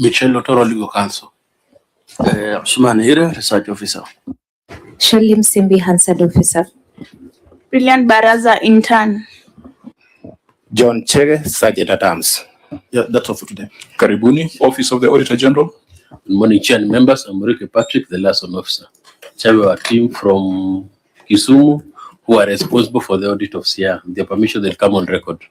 Michelle Otoro, Legal Counsel. Suman Hira, Research Officer. Shalim Simbi, Hansard Officer. Brilliant Baraza, Intern. John Chege, Sergeant at Arms. Yeah, that's all for today. Karibuni, Office of the Auditor General. Good morning, Chair and members. I'm Ricky Patrick, the liaison officer. Chair of our team from Kisumu, who are responsible for the audit of Siaya. With their permission, they'll come on record.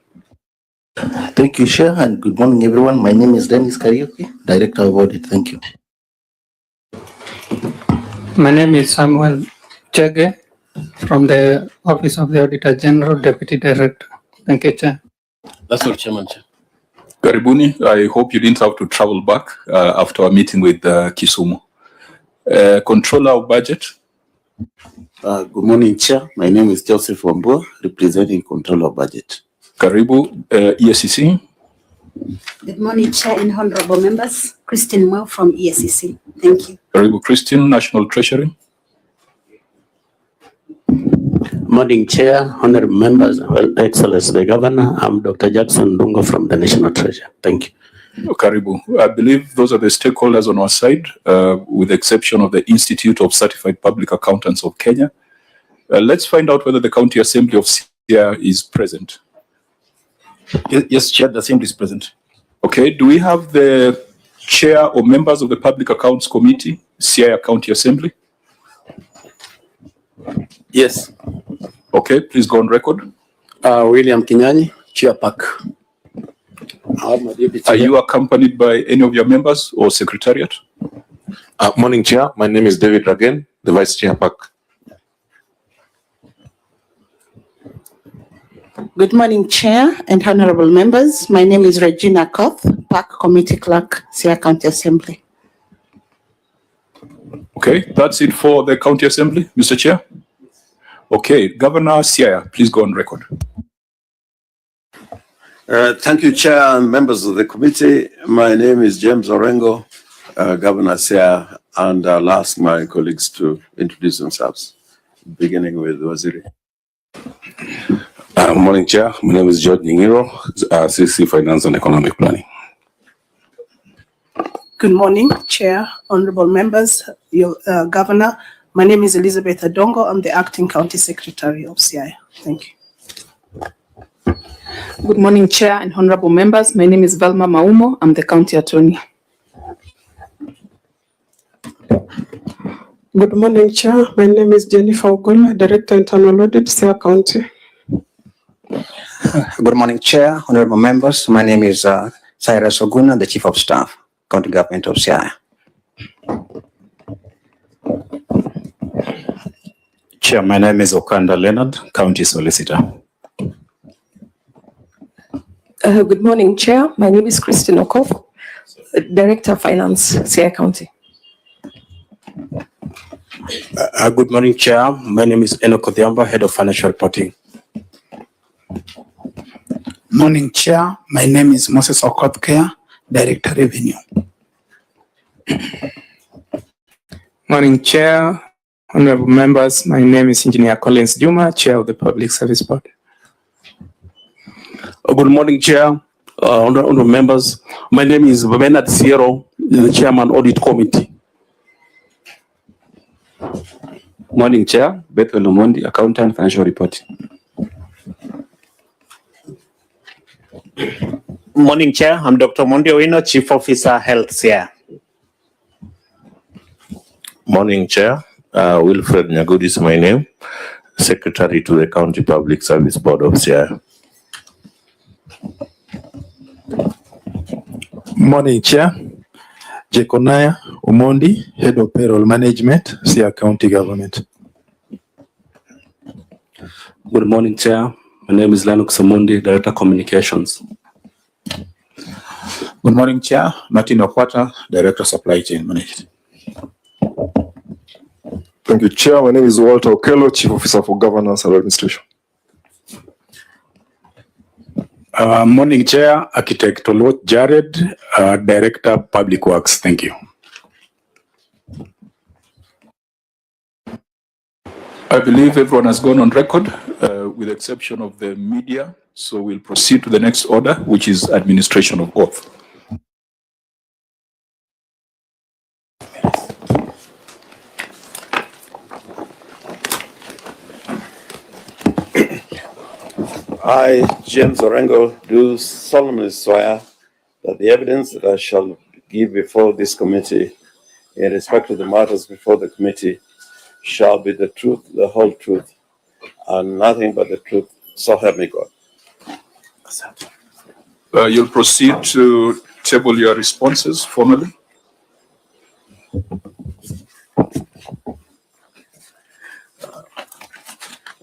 Thank you, Chair, and good morning, everyone. My name is Dennis Kariuki, Director of Audit. Thank you. My name is Samuel Chege from the Office of the Auditor General, Deputy Director. Thank you, Chair. That's all, Chairman. Chair. Karibuni, I hope you didn't have to travel back after our meeting with Kisumu. Controller of Budget. Good morning, Chair. My name is Joseph Wambua, representing Controller of Budget. Karibu, ESCC. Good morning, Chair and honorable members. Christine Mo from ESCC. Thank you. Karibu, Christine, National Treasury. Morning, Chair, honorable members, Excellency the Governor. I'm Dr. Jackson Dungo from the National Treasury. Thank you. Karibu. I believe those are the stakeholders on our side, with the exception of the Institute of Certified Public Accountants of Kenya. Let's find out whether the County Assembly of Siaya is present. Yes, Chair, the Assembly is present. Okay, do we have the Chair or members of the Public Accounts Committee, Siaya County Assembly? Yes. Okay, please go on record. William Kinyani, Chair PAC. Are you accompanied by any of your members or Secretariat? Morning, Chair. My name is David Ragen, the Vice Chair PAC. Good morning, Chair and honorable members. My name is Regina Koth, PAC Committee Clerk, Siaya County Assembly. Okay, that's it for the County Assembly, Mr. Chair. Okay, Governor Siaya, please go on record. Thank you, Chair and members of the committee. My name is James Orengo, Governor Siaya, and I'll ask my colleagues to introduce themselves, beginning with Waziri. Morning, Chair. My name is George Nyingiro, CC Finance and Economic Planning. Good morning, Chair, honorable members, your Governor. My name is Elizabeth Adongo. I'm the Acting County Secretary of Siaya. Thank you. Good morning, Chair and honorable members. My name is Velma Maumo. I'm the County Attorney. Good morning, Chair. My name is Jennifer Ogola, Director Internal Audit, Siaya County. Good morning, Chair, honorable members. My name is Cyrus Oguna, the Chief of Staff, County Government of Siaya. Chair, my name is Okanda Leonard, County Solicitor. Good morning, Chair. My name is Christine Okof, Director of Finance, Siaya County. Good morning, Chair. My name is Enoch Odhiambo, Head of Financial Reporting. Morning, Chair. My name is Moses Okotkea, Director Revenue. Morning, Chair, honorable members. My name is Engineer Collins Juma, Chair of the Public Service Board. Good morning, Chair, honorable members. My name is Bernard Sierro, the Chairman Audit Committee. Morning, Chair. Bethel Omondi, Accountant, Financial Reporting. Morning, Chair. I'm Dr. Mondi Owino, Chief Officer, Health, Siaya. Morning, Chair. Wilfred Nyagudi is my name, Secretary to the County Public Service Board of Siaya. Morning, Chair. Jekonaya Umondi, Head of Payroll Management, Siaya County Government. Good morning, Chair. My name is Lennox Omondi, Director Communications. Good morning, Chair. Martin Okwata, Director Supply Chain Management. Thank you, Chair. My name is Walter Okello, Chief Officer for Governance and Administration. Morning, Chair. Architect Olot Jared, Director Public Works. Thank you. I believe everyone has gone on record, with the exception of the media. So we'll proceed to the next order, which is administration of oath. I, James Orengo, do solemnly swear that the evidence that I shall give before this committee in respect to the matters before the committee shall be the truth, the whole truth, and nothing but the truth, so help me God. You'll proceed to table your responses formally.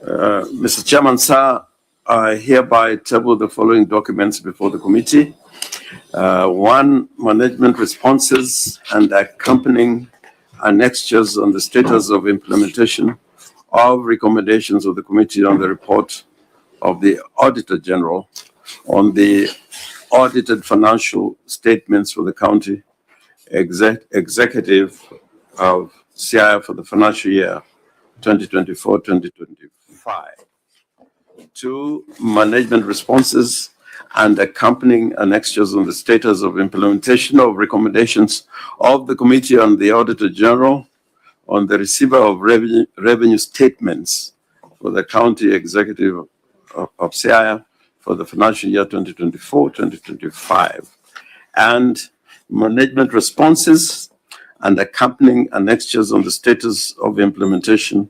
Mr. Chairman, sir, I hereby table the following documents before the committee. One, management responses and accompanying annexures on the status of implementation of recommendations of the committee on the report of the Auditor General on the audited financial statements for the county executive of Siaya for the financial year 2024-2025. Two, management responses and accompanying annexures on the status of implementation of recommendations of the Committee on the Auditor General on the receiver of revenue statements for the County Executive of Siaya for the financial year 2024-2025, and management responses and accompanying annexures on the status of implementation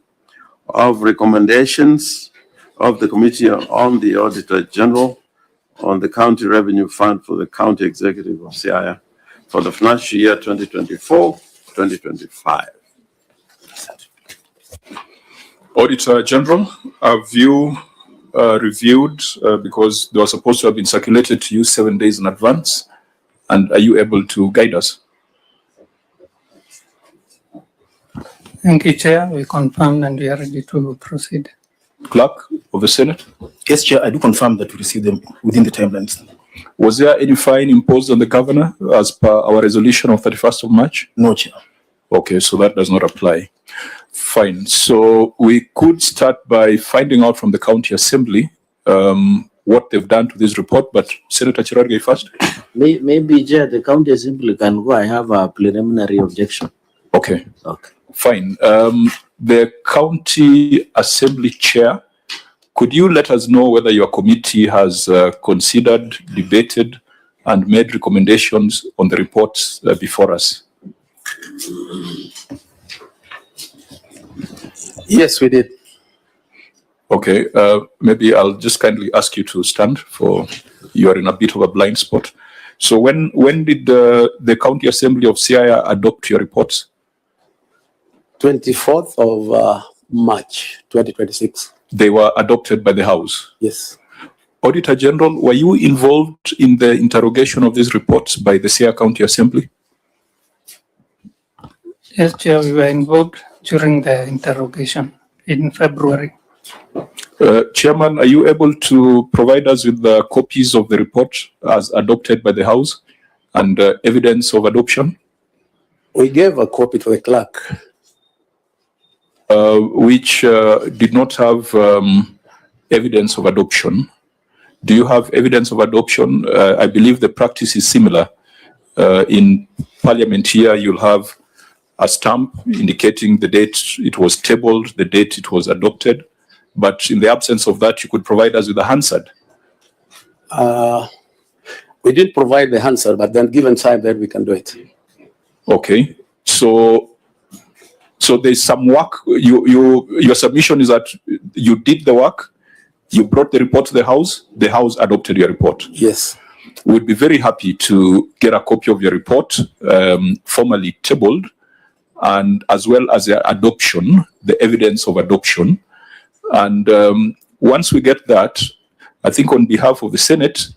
of recommendations of the Committee on the Auditor General on the County Revenue Fund for the County Executive of Siaya for the financial year 2024-2025. Auditor General, have you reviewed, because they were supposed to have been circulated to you 7 days in advance, and are you able to guide us? Thank you, Chair. We confirm and we are ready to proceed. Clerk of the Senate? Yes, Chair, I do confirm that we received them within the timelines. Was there any fine imposed on the governor as per our resolution of 31st of March? No, Chair. Okay, so that does not apply. Fine. So we could start by finding out from the County Assembly what they've done to this report, but Senator Chirargei first. Maybe, Chair, the County Assembly can go. I have a preliminary objection. Okay. Okay. Fine. The County Assembly Chair, could you let us know whether your committee has considered, debated, and made recommendations on the reports before us? Yes, we did. Okay. Maybe I'll just kindly ask you to stand, for you are in a bit of a blind spot. So when did the County Assembly of Siaya adopt your reports? 24th of March 2026. They were adopted by the House? Yes. Auditor General, were you involved in the interrogation of these reports by the Siaya County Assembly? Yes, Chair, we were involved during the interrogation in February. Chairman, are you able to provide us with the copies of the report as adopted by the House and evidence of adoption? We gave a copy to the clerk. Which did not have evidence of adoption. Do you have evidence of adoption? I believe the practice is similar. In Parliament here, you'll have a stamp indicating the date it was tabled, the date it was adopted. But in the absence of that, you could provide us with a Hansard. We did provide the Hansard, but then given time, then we can do it. Okay. So there's some work. Your submission is that you did the work, you brought the report to the House adopted your report. Yes. We'd be very happy to get a copy of your report, formally tabled, and as well as the adoption, the evidence of adoption. And once we get that, I think on behalf of the Senate,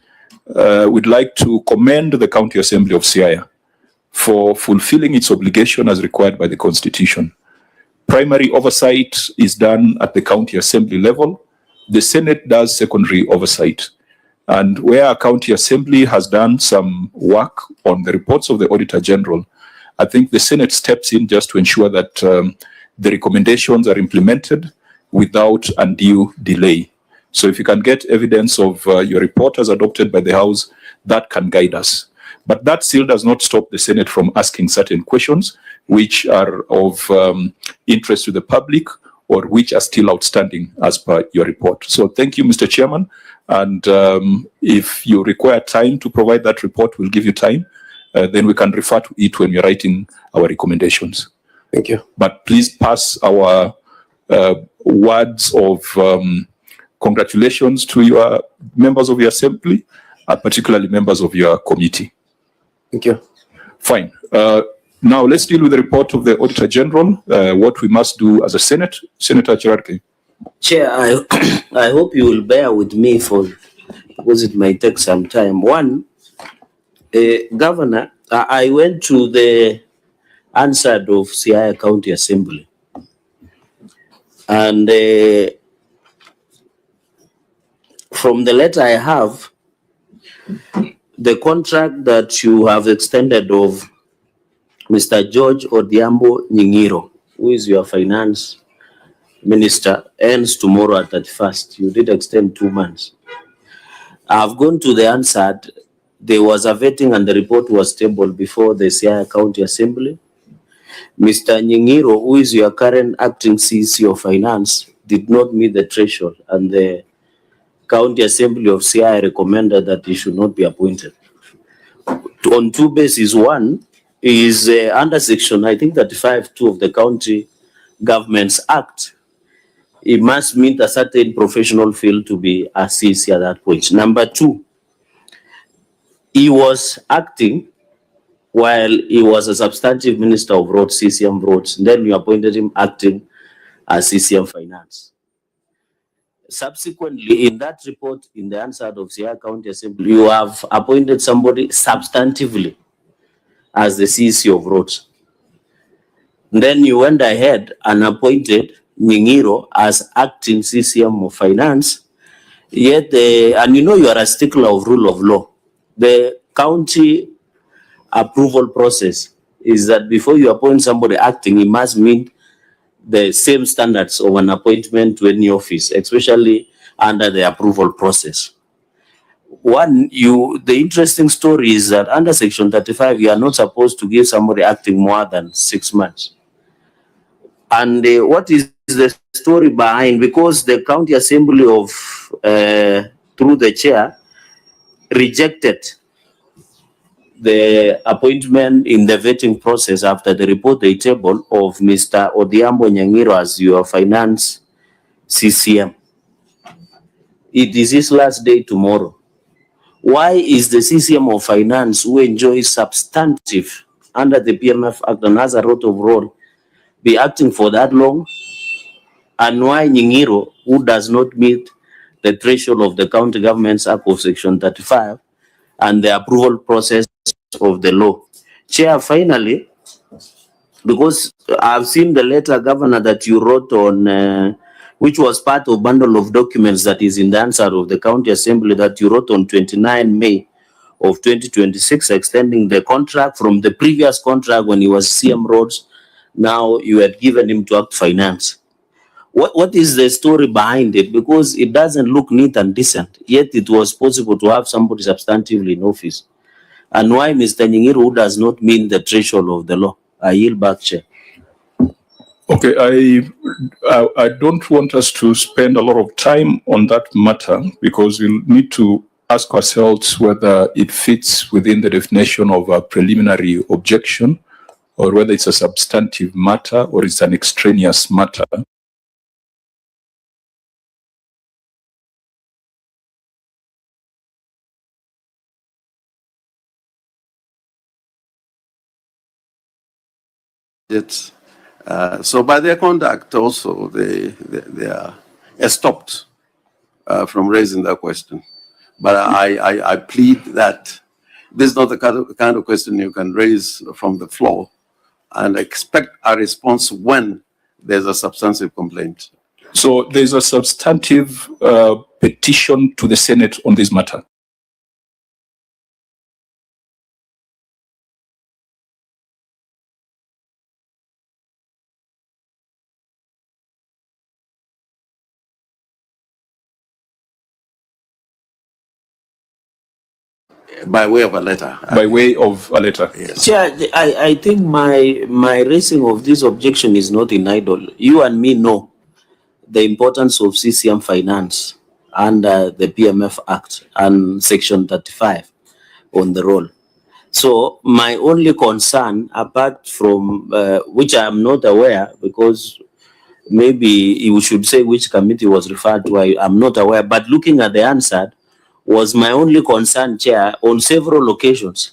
we'd like to commend the County Assembly of Siaya for fulfilling its obligation as required by the Constitution. Primary oversight is done at the County Assembly level. The Senate does secondary oversight. And where a County Assembly has done some work on the reports of the Auditor General, I think the Senate steps in just to ensure that the recommendations are implemented without undue delay. So if you can get evidence of your report as adopted by the House, that can guide us. But that still does not stop the Senate from asking certain questions which are of interest to the public or which are still outstanding as per your report. So thank you, Mr. Chairman. And if you require time to provide that report, we'll give you time. Then we can refer to it when we're writing our recommendations. Thank you. But please pass our words of congratulations to your members of your assembly, particularly members of your committee. Thank you. Fine. Now let's deal with the report of the Auditor General, what we must do as a Senate. Senator Chirarke. Chair, I hope you will bear with me because it might take some time. One, Governor, I went to the Answered of Siaya County Assembly, and from the letter I have, the contract that you have extended of Mr. George Odhiambo Nying'iro, who is your finance minister, ends tomorrow at 31st. You did extend 2 months. I've gone to the Answered. There was a vetting and the report was tabled before the Siaya County Assembly. Mr. Nying'iro, who is your current acting CC of Finance, did not meet the threshold, and the County Assembly of Siaya recommended that he should not be appointed. On 2 bases. One is under section, I think 35(2) of the County Governments Act. He must meet a certain professional field to be a CC at that point. Number 2, he was acting while he was a substantive minister of roads, CCM roads. Then you appointed him acting as CCM finance. Subsequently, in that report, in the Answered of Siaya County Assembly, you have appointed somebody substantively as the CC of roads. Then you went ahead and appointed Nying'iro as acting CCM of finance. Yet, and you know you are a stickler of rule of law. The county approval process is that before you appoint somebody acting, he must meet the same standards of an appointment to any office, especially under the approval process. One, the interesting story is that under section 35, you are not supposed to give somebody acting more than 6 months. And what is the story behind? Because the County Assembly of, through the chair, rejected the appointment in the vetting process after the report they tabled of Mr. Odhiambo Nying'iro as your finance CCM. It is his last day tomorrow. Why is the CCM of finance, who enjoys substantive under the PMF Act and has a lot of role, be acting for that long? And why Nying'iro, who does not meet the threshold of the County Governments Act of Section 35 and the approval process of the law? Chair, finally, because I've seen the letter, Governor, that you wrote on, which was part of bundle of documents that is in the Answered of the County Assembly, that you wrote on 29 May of 2026, extending the contract from the previous contract when he was CM Roads. Now you had given him to act finance. What is the story behind it? Because it doesn't look neat and decent, yet it was possible to have somebody substantively in office. And why Mr. Nying'iro, who does not mean the threshold of the law? I yield back, Chair. Okay, I don't want us to spend a lot of time on that matter because we'll need to ask ourselves whether it fits within the definition of a preliminary objection or whether it's a substantive matter or it's an extraneous matter. So by their conduct also, they are stopped from raising that question. But I plead that this is not the kind of question you can raise from the floor and expect a response when there's a substantive complaint. So there's a substantive petition to the Senate on this matter. By way of a letter. By way of a letter. Yes. Chair, I think my raising of this objection is not in idle. You and me know the importance of CCM finance under the PMF Act and Section 35 on the role. So my only concern, apart from which I am not aware, because maybe you should say which committee was referred to, I am not aware, but looking at the answer, was my only concern, Chair, on several occasions,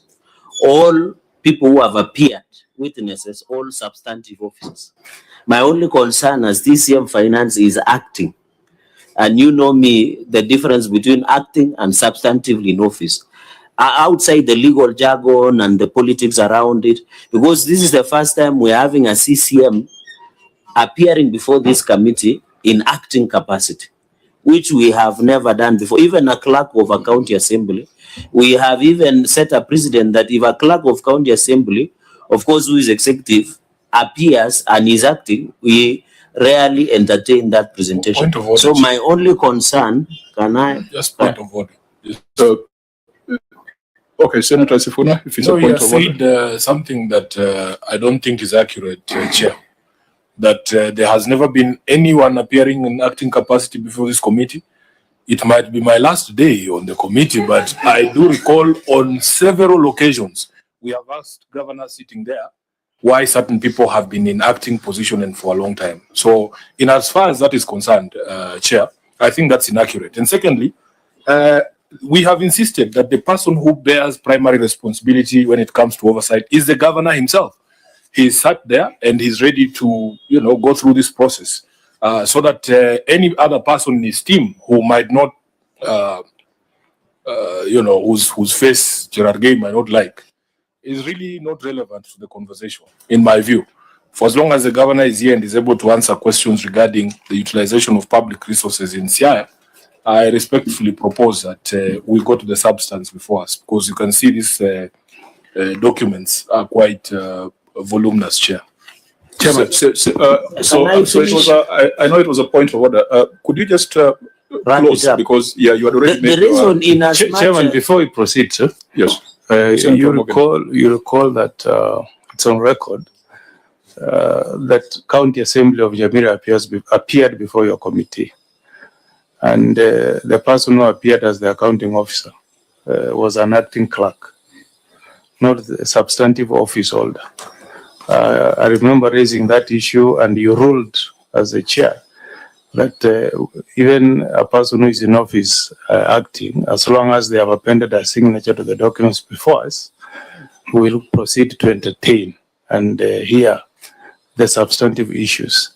all people who have appeared, witnesses, all substantive officers. My only concern as DCM Finance is acting. And you know me, the difference between acting and substantively in office. Outside the legal jargon and the politics around it, because this is the first time we're having a CCM appearing before this committee in acting capacity, which we have never done before. Even a clerk of a county assembly, we have even set a precedent that if a clerk of county assembly, of course, who is executive, appears and is acting, we rarely entertain that presentation. Point of order. So my only concern, can I? Just point of order. So, okay, Senator Sifuna, if it's No, a you point have of order. said something that I don't think is accurate, Chair. That there has never been anyone appearing in acting capacity before this committee. It might be my last day on the committee, but I do recall on several occasions we have asked governors sitting there why certain people have been in acting position and for a long time. So, in as far as that is concerned, Chair, I think that's inaccurate. And secondly, we have insisted that the person who bears primary responsibility when it comes to oversight is the governor himself. He's sat there and he's ready to, go through this process so that any other person in his team who might not, whose face Gerard Gay might not like, is really not relevant to the conversation, in my view. For as long as the governor is here and is able to answer questions regarding the utilization of public resources in Siaya, I respectfully propose that we go to the substance before us, because you can see these documents are quite voluminous, Chair. Chairman, so it was I know it was a point of order. Could you just close, because you had already made the reason in as much Chairman, before we proceed, sir. Yes. You recall that it's on record that County Assembly of Nyamira appeared before your committee, and the person who appeared as the accounting officer was an acting clerk, not the substantive office holder. I remember raising that issue, and you ruled as the chair that even a person who is in office acting, as long as they have appended a signature to the documents before us, we will proceed to entertain and hear the substantive issues.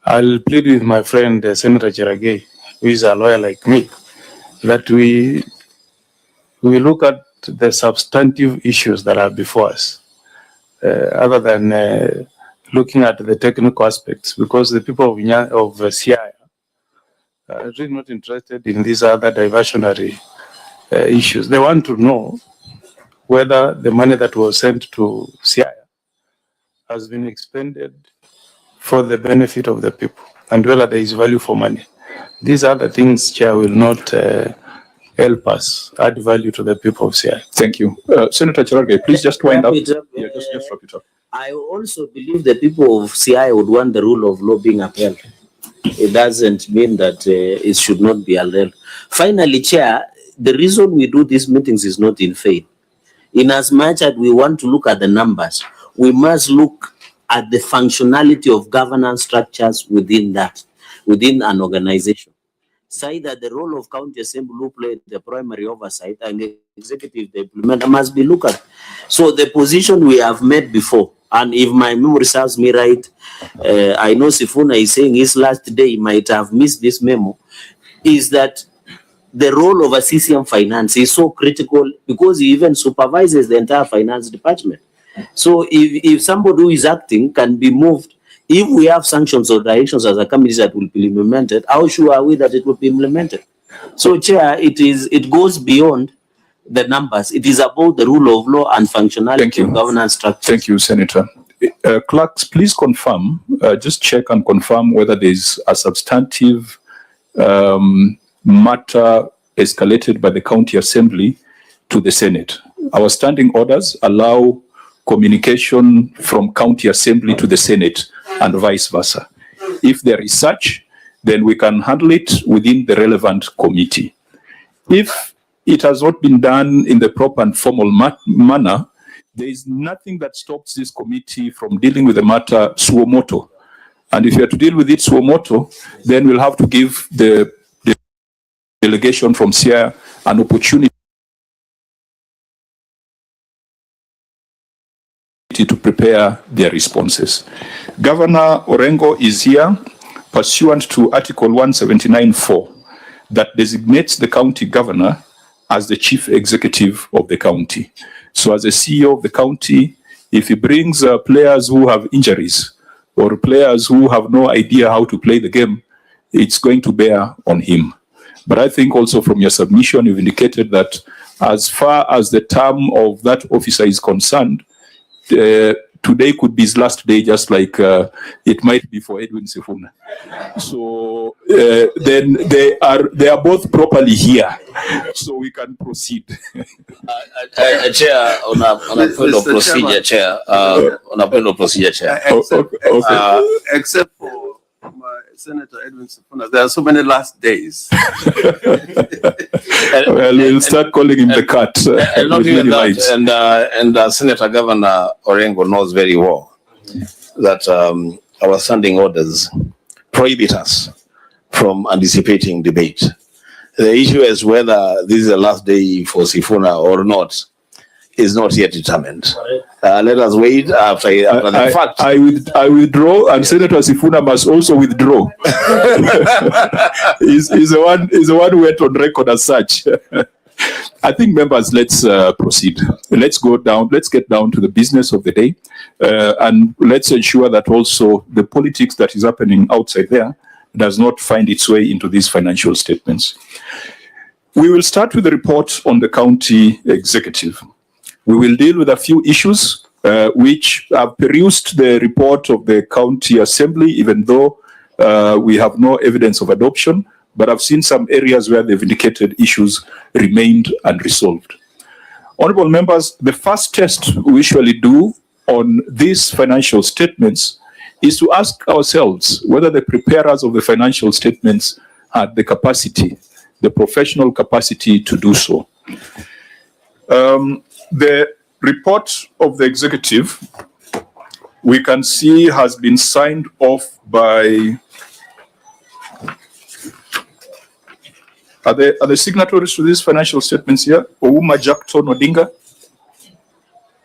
I'll plead with my friend Senator Cheragay, who is a lawyer like me, that we look at the substantive issues that are before us, other than looking at the technical aspects, because the people of Siaya are really not interested in these other diversionary issues. They want to know whether the money that was sent to Siaya has been expended for the benefit of the people, and whether there is value for money. These are the things, Chair, will not help us add value to the people of Siaya. Thank you. Senator Cheragay, please just wind up. Just wrap it up. I also believe the people of CI would want the rule of law being upheld. It doesn't mean that it should not be upheld. Finally, Chair, the reason we do these meetings is not in vain. In as much as we want to look at the numbers, we must look at the functionality of governance structures within an organization. Say that the role of county assembly who played the primary oversight and the executive, the implementer, must be looked at. So the position we have made before, and if my memory serves me right, I know Sifuna is saying his last day might have missed this memo, is that the role of a CCM finance is so critical because he even supervises the entire finance department. So if somebody who is acting can be moved, if we have sanctions or directions as a committee that will be implemented, how sure are we that it will be implemented? So, Chair, it goes beyond the numbers. It is about the rule of law and functionality of governance structure. Thank you, Senator. Clerks, please confirm, just check and confirm whether there is a substantive matter escalated by the county assembly to the Senate. Our standing orders allow communication from county assembly to the Senate and vice versa. If there is such, then we can handle it within the relevant committee. If it has not been done in the proper and formal manner, there is nothing that stops this committee from dealing with the matter suo motu. And if you are to deal with it suo motu, then we'll have to give the delegation from Siaya an opportunity to prepare their responses. Governor Orengo is here pursuant to Article 179(4) that designates the county governor as the chief executive of the county. So as a CEO of the county, if he brings players who have injuries or players who have no idea how to play the game, it's going to bear on him. But I think also from your submission, you've indicated that as far as the term of that officer is concerned, today could be his last day, just like it might be for Edwin Sifuna. So then they are both properly here, so we can proceed. Chair, on a point of procedure, Chair. On a point of procedure, Chair. Except for Senator Edwin Sifuna, there are so many last days. Well, we'll start calling him the cat. And not even that, and Senator Governor Orengo knows very well that our standing orders prohibit us from anticipating debate. The issue is whether this is the last day for Sifuna or not is not yet determined. Let us wait after the fact. I withdraw, and Senator Sifuna must also withdraw. He's the one who went on record as such. I think, members, let's proceed. Let's get down to the business of the day, and let's ensure that also the politics that is happening outside there does not find its way into these financial statements. We will start with the report on the county executive. We will deal with a few issues which have perused the report of the county assembly, even though we have no evidence of adoption, but I've seen some areas where they've indicated issues remained unresolved. Honorable members, the first test we usually do on these financial statements is to ask ourselves whether the preparers of the financial statements had the capacity, the professional capacity to do so. The report of the executive, we can see, has been signed off by, are the signatories to these financial statements here? Ouma Jackton Odinga?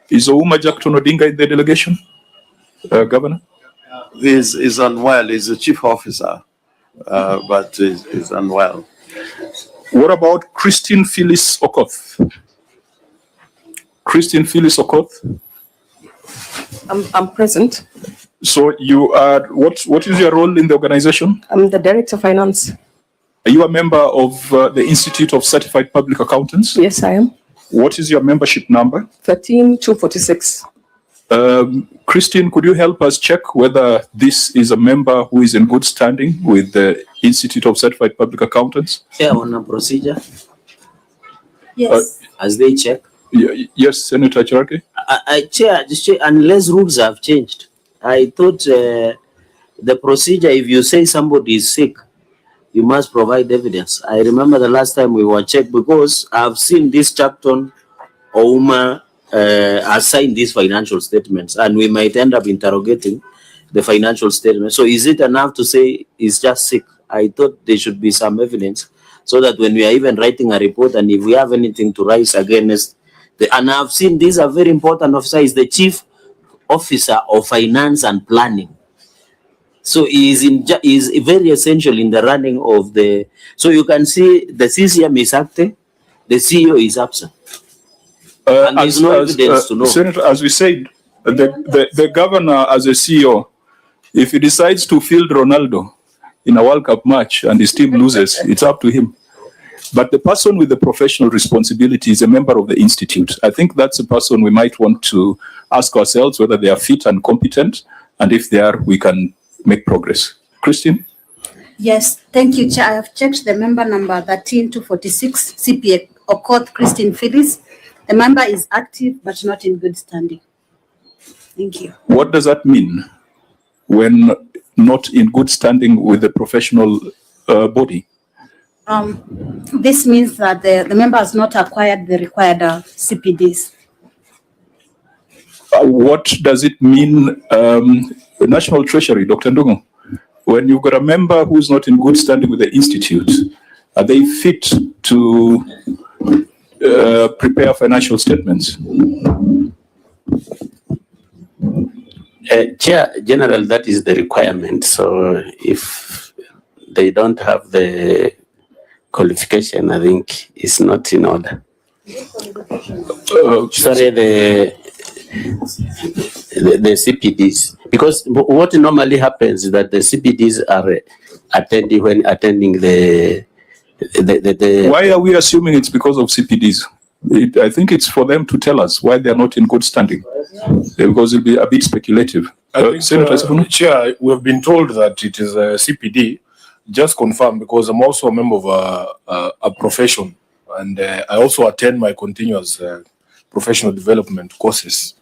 Is Ouma Jackton Odinga in the delegation, Governor? He is unwell. He's the chief officer, but he's unwell. What about Christine Phyllis Okoth? Christine Phyllis Okoth? I'm present. So you are, what is your role in the organization? I'm the Director of Finance. Are you a member of the Institute of Certified Public Accountants? Yes, I am. What is your membership number? 13246. Christine, could you help us check whether this is a member who is in good standing with the Institute of Certified Public Accountants? Yeah, on a procedure. Yes. As they check. Yes, Senator Cherake. Chair, unless rules have changed, I thought the procedure, if you say somebody is sick, you must provide evidence. I remember the last time we were checked, because I've seen this Chapton Ouma assign these financial statements, and we might end up interrogating the financial statement. So is it enough to say he's just sick? I thought there should be some evidence, so that when we are even writing a report, and if we have anything to raise against and I've seen these are very important officer, is the chief officer of finance and planning. So he is very essential in the running of the, so you can see the CCM is active, the CEO is absent. And there's no evidence to know. Senator, as we said, the governor as a CEO, if he decides to field Ronaldo in a World Cup match and his team loses, it's up to him. But the person with the professional responsibility is a member of the institute. I think that's a person we might want to ask ourselves whether they are fit and competent, and if they are, we can make progress. Christine? Yes, thank you, Chair. I have checked the member number 13246, CPA Okoth Christine Phyllis. The member is active but not in good standing. Thank you. What does that mean? When not in good standing with the professional body? This means that the member has not acquired the required CPDs. What does it mean, National Treasury, Dr. Ndungu? When you've got a member who's not in good standing with the institute, are they fit to prepare financial statements? Chair General, that is the requirement. So if they don't have the qualification, I think it's not in order. Sorry, the CPDs, because what normally happens is that the CPDs are attending the. Why are we assuming it's because of CPDs? I think it's for them to tell us why they are not in good standing, because it'll be a bit speculative. I think, Chair, we have been told that it is a CPD. Just confirm, because I'm also a member of a profession, and I also attend my continuous professional development courses.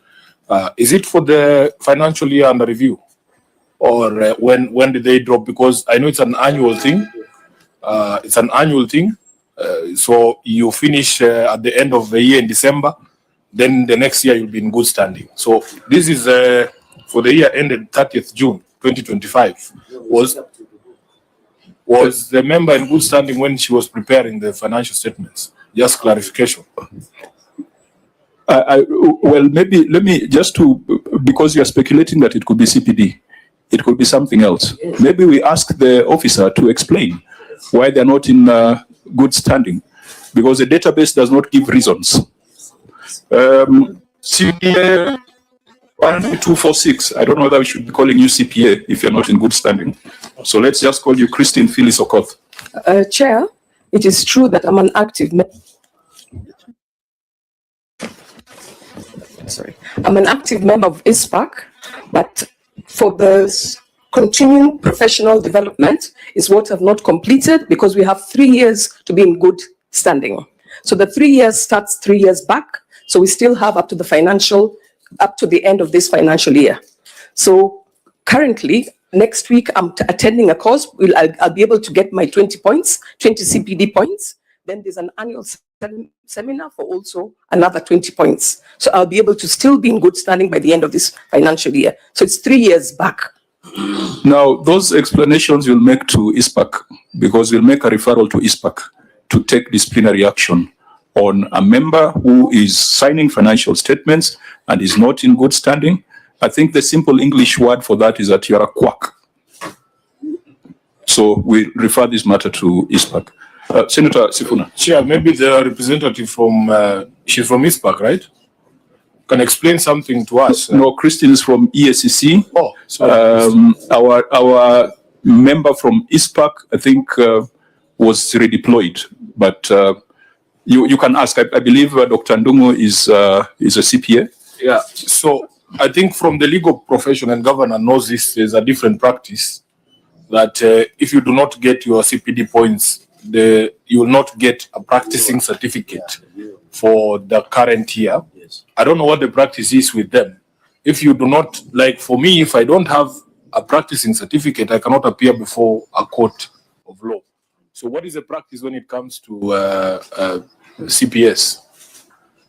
Is it for the financial year under review, or when did they drop? Because I know it's an annual thing. It's an annual thing. So you finish at the end of the year in December, then the next year you'll be in good standing. So this is for the year ended 30th June 2025. Was the member in good standing when she was preparing the financial statements? Just clarification. Well, maybe let me just because you are speculating that it could be CPD, it could be something else. Maybe we ask the officer to explain why they're not in good standing, because the database does not give reasons. CPA 1246, I don't know whether we should be calling you CPA if you're not in good standing. So let's just call you Christine Phyllis Okoth. Chair, it is true that I'm an active member. I'm an active member of ISPAC, but for the continuing professional development is what I've not completed, because we have 3 years to be in good standing. So the 3 years starts 3 years back. So we still have up to the end of this financial year. So currently, next week, I'm attending a course. I'll be able to get my 20 points, 20 CPD points. Then there's an annual seminar for also another 20 points. So I'll be able to still be in good standing by the end of this financial year. So it's 3 years back. Now, those explanations you'll make to ISPAC, because we'll make a referral to ISPAC to take disciplinary action on a member who is signing financial statements and is not in good standing. I think the simple English word for that is that you're a quack. So we refer this matter to ISPAC. Senator Sifuna. Chair, maybe the representative from, she's from ISPAC, right? Can explain something to us. No, Christine is from ESCC. Oh, sorry. Our member from ISPAC, I think, was redeployed, but you can ask. I believe Dr. Ndungu is a CPA. Yeah, so I think from the legal profession, and governor knows this, there's a different practice that if you do not get your CPD points, you will not get a practicing certificate for the current year. I don't know what the practice is with them. If you do not, like for me, if I don't have a practicing certificate, I cannot appear before a court of law. So what is the practice when it comes to CPS?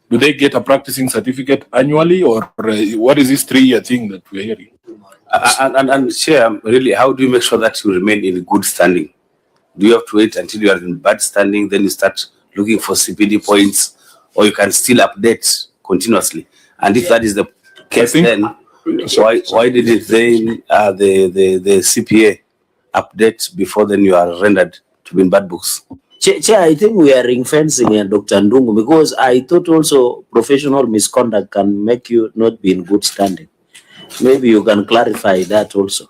Do they get a practicing certificate annually, or what is this 3-year thing that we're hearing? And Chair, really, how do you make sure that you remain in good standing? Do you have to wait until you are in bad standing, then you start looking for CPD points, or you can still update continuously? And if that is the case, then why did it then the CPA update before then you are rendered to be in bad books? Chair, I think we are ring fencing Dr. Ndungu, because I thought also professional misconduct can make you not be in good standing. Maybe you can clarify that also.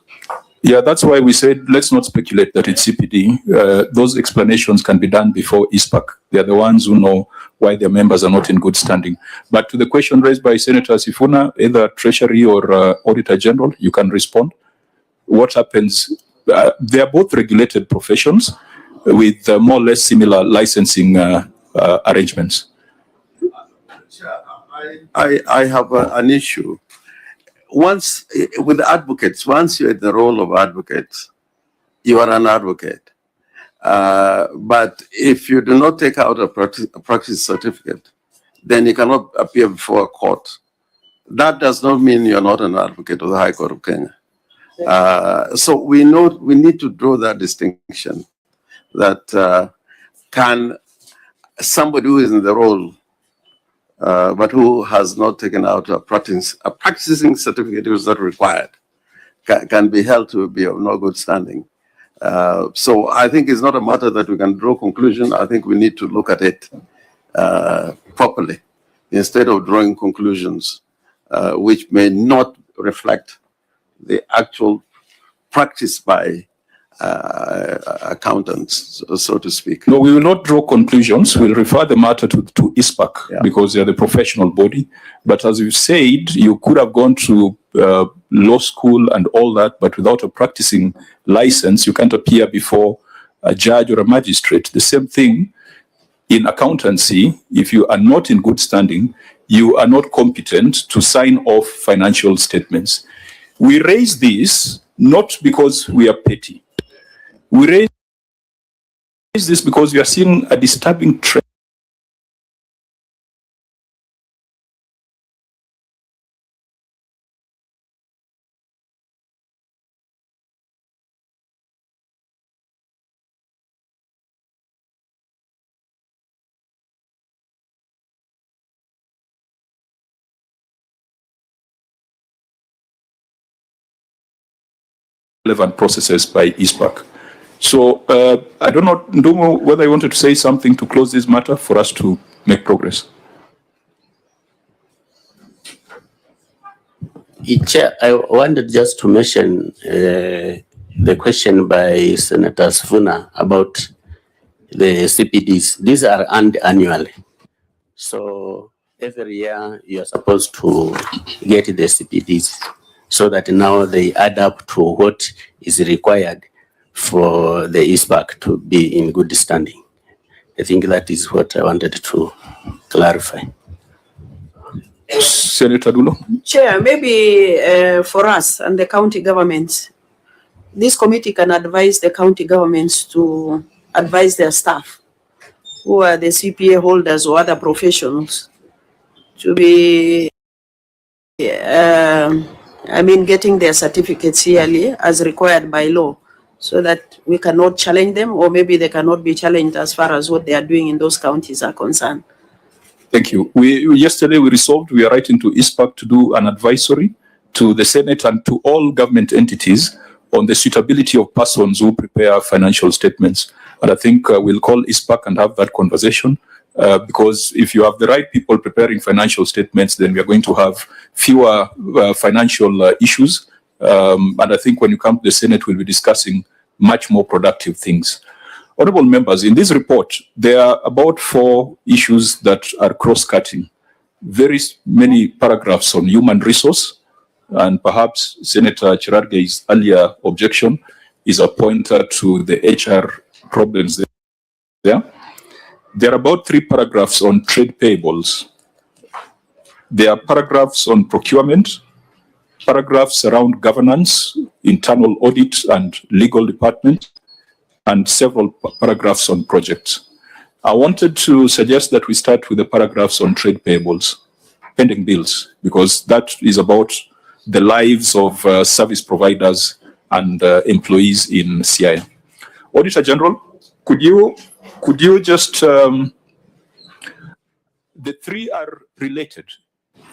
Yeah, that's why we said let's not speculate that it's CPD. Those explanations can be done before ISPAC. They are the ones who know why their members are not in good standing. But to the question raised by Senator Sifuna, either Treasury or Auditor General, you can respond. What happens? They are both regulated professions with more or less similar licensing arrangements. I have an issue. once with advocates, once you're in the role of advocate, you are an advocate. But if you do not take out a practice certificate, then you cannot appear before a court. That does not mean you're not an advocate of the High Court of Kenya. So we need to draw that distinction that can somebody who is in the role but who has not taken out a practicing certificate who is not required can be held to be of no good standing. So I think it's not a matter that we can draw conclusion. I think we need to look at it properly instead of drawing conclusions which may not reflect the actual practice by accountants, so to speak. No, we will not draw conclusions. We'll refer the matter to ISPAC because they're the professional body. But as you said, you could have gone to law school and all that, but without a practicing license, you can't appear before a judge or a magistrate. The same thing in accountancy. If you are not in good standing, you are not competent to sign off financial statements. We raise this not because we are petty. We raise this because we are seeing a disturbing trend. Relevant processes by ISPAC. So I don't know, Ndungu, whether you wanted to say something to close this matter for us to make progress. Chair, I wanted just to mention the question by Senator Sifuna about the CPDs. These are earned annually. So every year you are supposed to get the CPDs so that now they add up to what is required for the ISPAC to be in good standing. I think that is what I wanted to clarify. Senator Dulo. Chair, maybe for us and the county governments, this committee can advise the county governments to advise their staff who are the CPA holders or other professionals to be, getting their certificates yearly as required by law, so that we cannot challenge them, or maybe they cannot be challenged as far as what they are doing in those counties are concerned. Thank you. Yesterday we resolved we are writing to ISPAC to do an advisory to the Senate and to all government entities on the suitability of persons who prepare financial statements. And I think we'll call ISPAC and have that conversation because if you have the right people preparing financial statements, then we are going to have fewer financial issues. And I think when you come to the Senate, we'll be discussing much more productive things. Honorable members, in this report, there are about 4 issues that are cross-cutting. Very many paragraphs on human resource, and perhaps Senator Chirarge's earlier objection is a pointer to the HR problems there. There are about 3 paragraphs on trade payables. There are paragraphs on procurement, paragraphs around governance, internal audit and legal department, and several paragraphs on projects. I wanted to suggest that we start with the paragraphs on trade payables, pending bills, because that is about the lives of service providers and employees in Siaya. Auditor General, could you just, the 3 are related.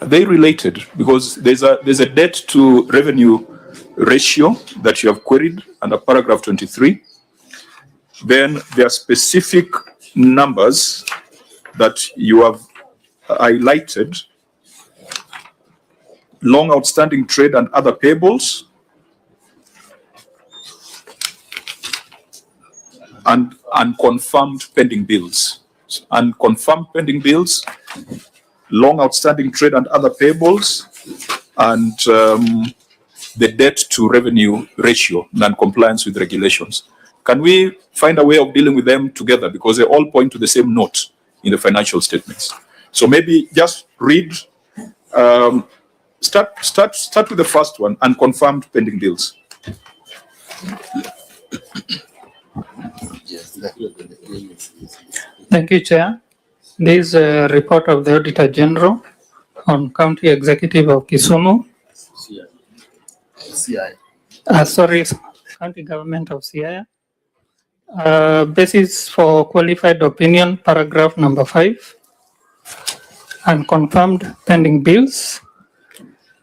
Are they related? Because there's a debt to revenue ratio that you have queried under paragraph 23. Then there are specific numbers that you have highlighted: long outstanding trade and other payables, and unconfirmed pending bills. Unconfirmed pending bills, long outstanding trade and other payables, and the debt to revenue ratio, non-compliance with regulations. Can we find a way of dealing with them together, because they all point to the same note in the financial statements? So maybe just read Start with the first one, unconfirmed pending bills. Thank you, Chair. This is a report of the Auditor General on County Executive of Kisumu. County Government of Siaya. Basis for qualified opinion, paragraph number 5. Unconfirmed pending bills.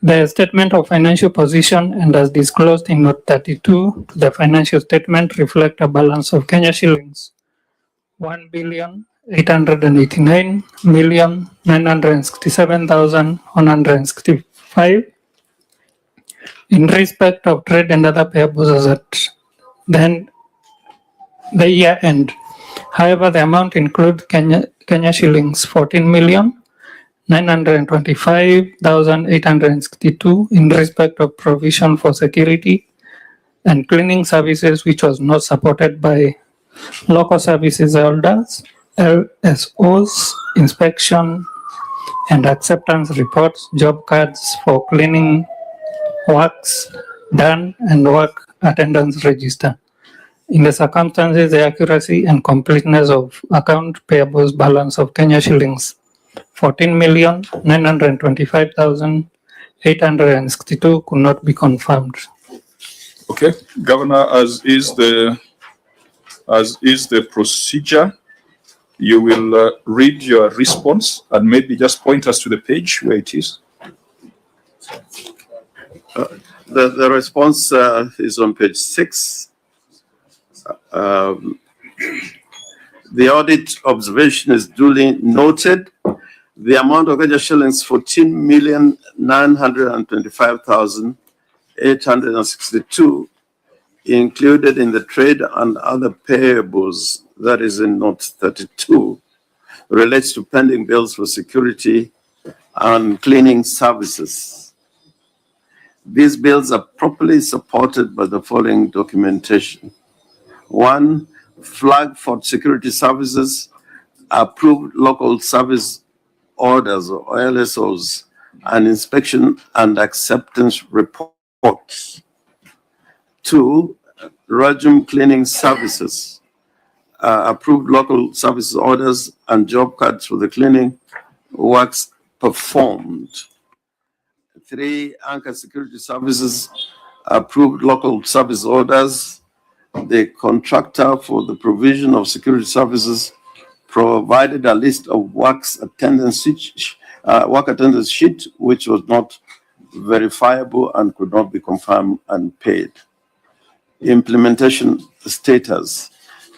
The statement of financial position and as disclosed in note 32 to the financial statement reflect a balance of Kenya shillings 1,889,967,165 in respect of trade and other payables as at then the year end. However, the amount includes Kenya shillings 14,925,862 in respect of provision for security and cleaning services, which was not supported by local services holders, LSOs, inspection and acceptance reports, job cards for cleaning works done, and work attendance register. In the circumstances, the accuracy and completeness of account payables balance of Kenya shillings 14,925,862 could not be confirmed. Okay, Governor, as is the procedure, you will read your response and maybe just point us to the page where it is. The response is on page 6. The audit observation is duly noted. The amount of Kenya shillings 14,925,862 included in the trade and other payables, that is in note 32, relates to pending bills for security and cleaning services. These bills are properly supported by the following documentation. 1, flag for security services, approved local service orders or LSOs, and inspection and acceptance reports. 2, Rajum cleaning services, approved local service orders and job cards for the cleaning works performed. 3, Anchor Security Services, approved local service orders. The contractor for the provision of security services provided a list of work attendance sheet, which was not verifiable and could not be confirmed and paid. Implementation status.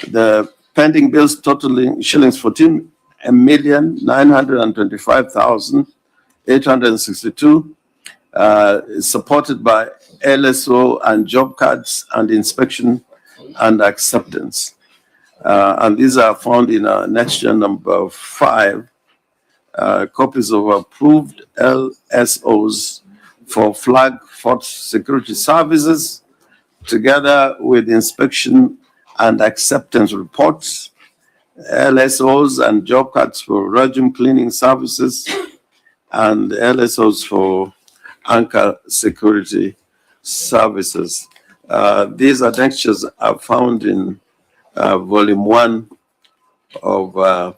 The pending bills totaling shillings 14,925,862 is supported by LSO and job cards and inspection and acceptance. And these are found in Annexure number 5, copies of approved LSOs for flag for security services, together with inspection and acceptance reports, LSOs and job cards for Rajum cleaning services, and LSOs for Anchor Security Services. These annexures are found in volume 1 of our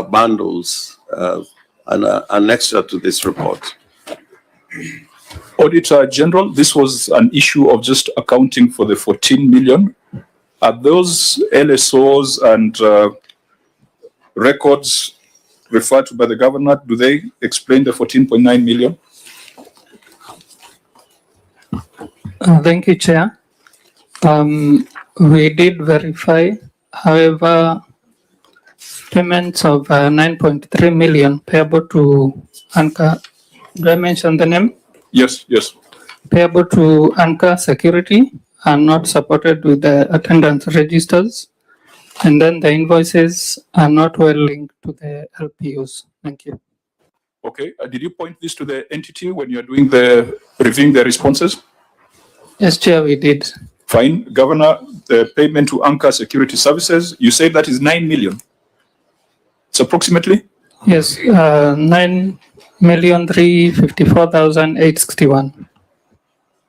bundles, and an extra to this report. Auditor General, this was an issue of just accounting for the 14 million. Are those LSOs and records referred to by the governor, do they explain the 14.9 million? Thank you, Chair. We did verify, however, payments of 9.3 million payable to Anchor. Do I mention the name? Yes, yes. Payable to Anchor Security are not supported with the attendance registers, and then the invoices are not well linked to the LPUs. Thank you. Okay. Did you point this to the entity when you're doing the reviewing the responses? Yes, Chair, we did. Fine. Governor, the payment to Anchor Security Services, you said that is 9 million. It's approximately? Yes, 9 1,354,861.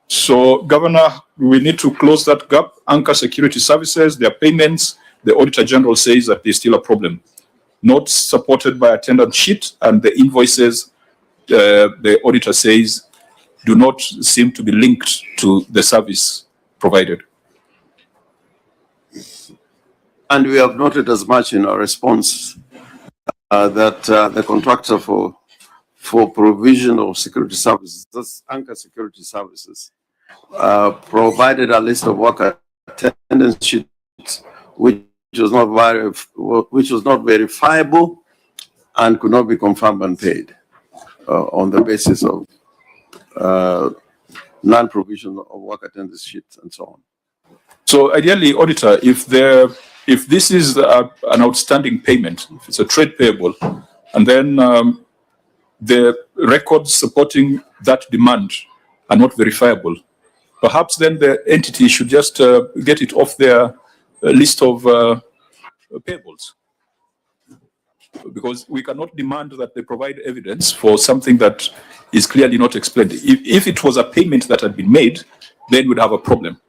So, Governor, we need to close that gap. Anchor Security Services, their payments, the Auditor General says that there's still a problem. Not supported by attendance sheet, and the invoices, the auditor says, do not seem to be linked to the service provided. And we have noted as much in our response that the contractor for provision of security services, that's Anchor Security Services, provided a list of work attendance sheets which was not verifiable and could not be confirmed and paid on the basis of non-provision of work attendance sheets and so on. So ideally, auditor, if this is an outstanding payment, if it's a trade payable, and then the records supporting that demand are not verifiable, perhaps then the entity should just get it off their list of payables. Because we cannot demand that they provide evidence for something that is clearly not explained. If it was a payment that had been made, then we'd have a problem.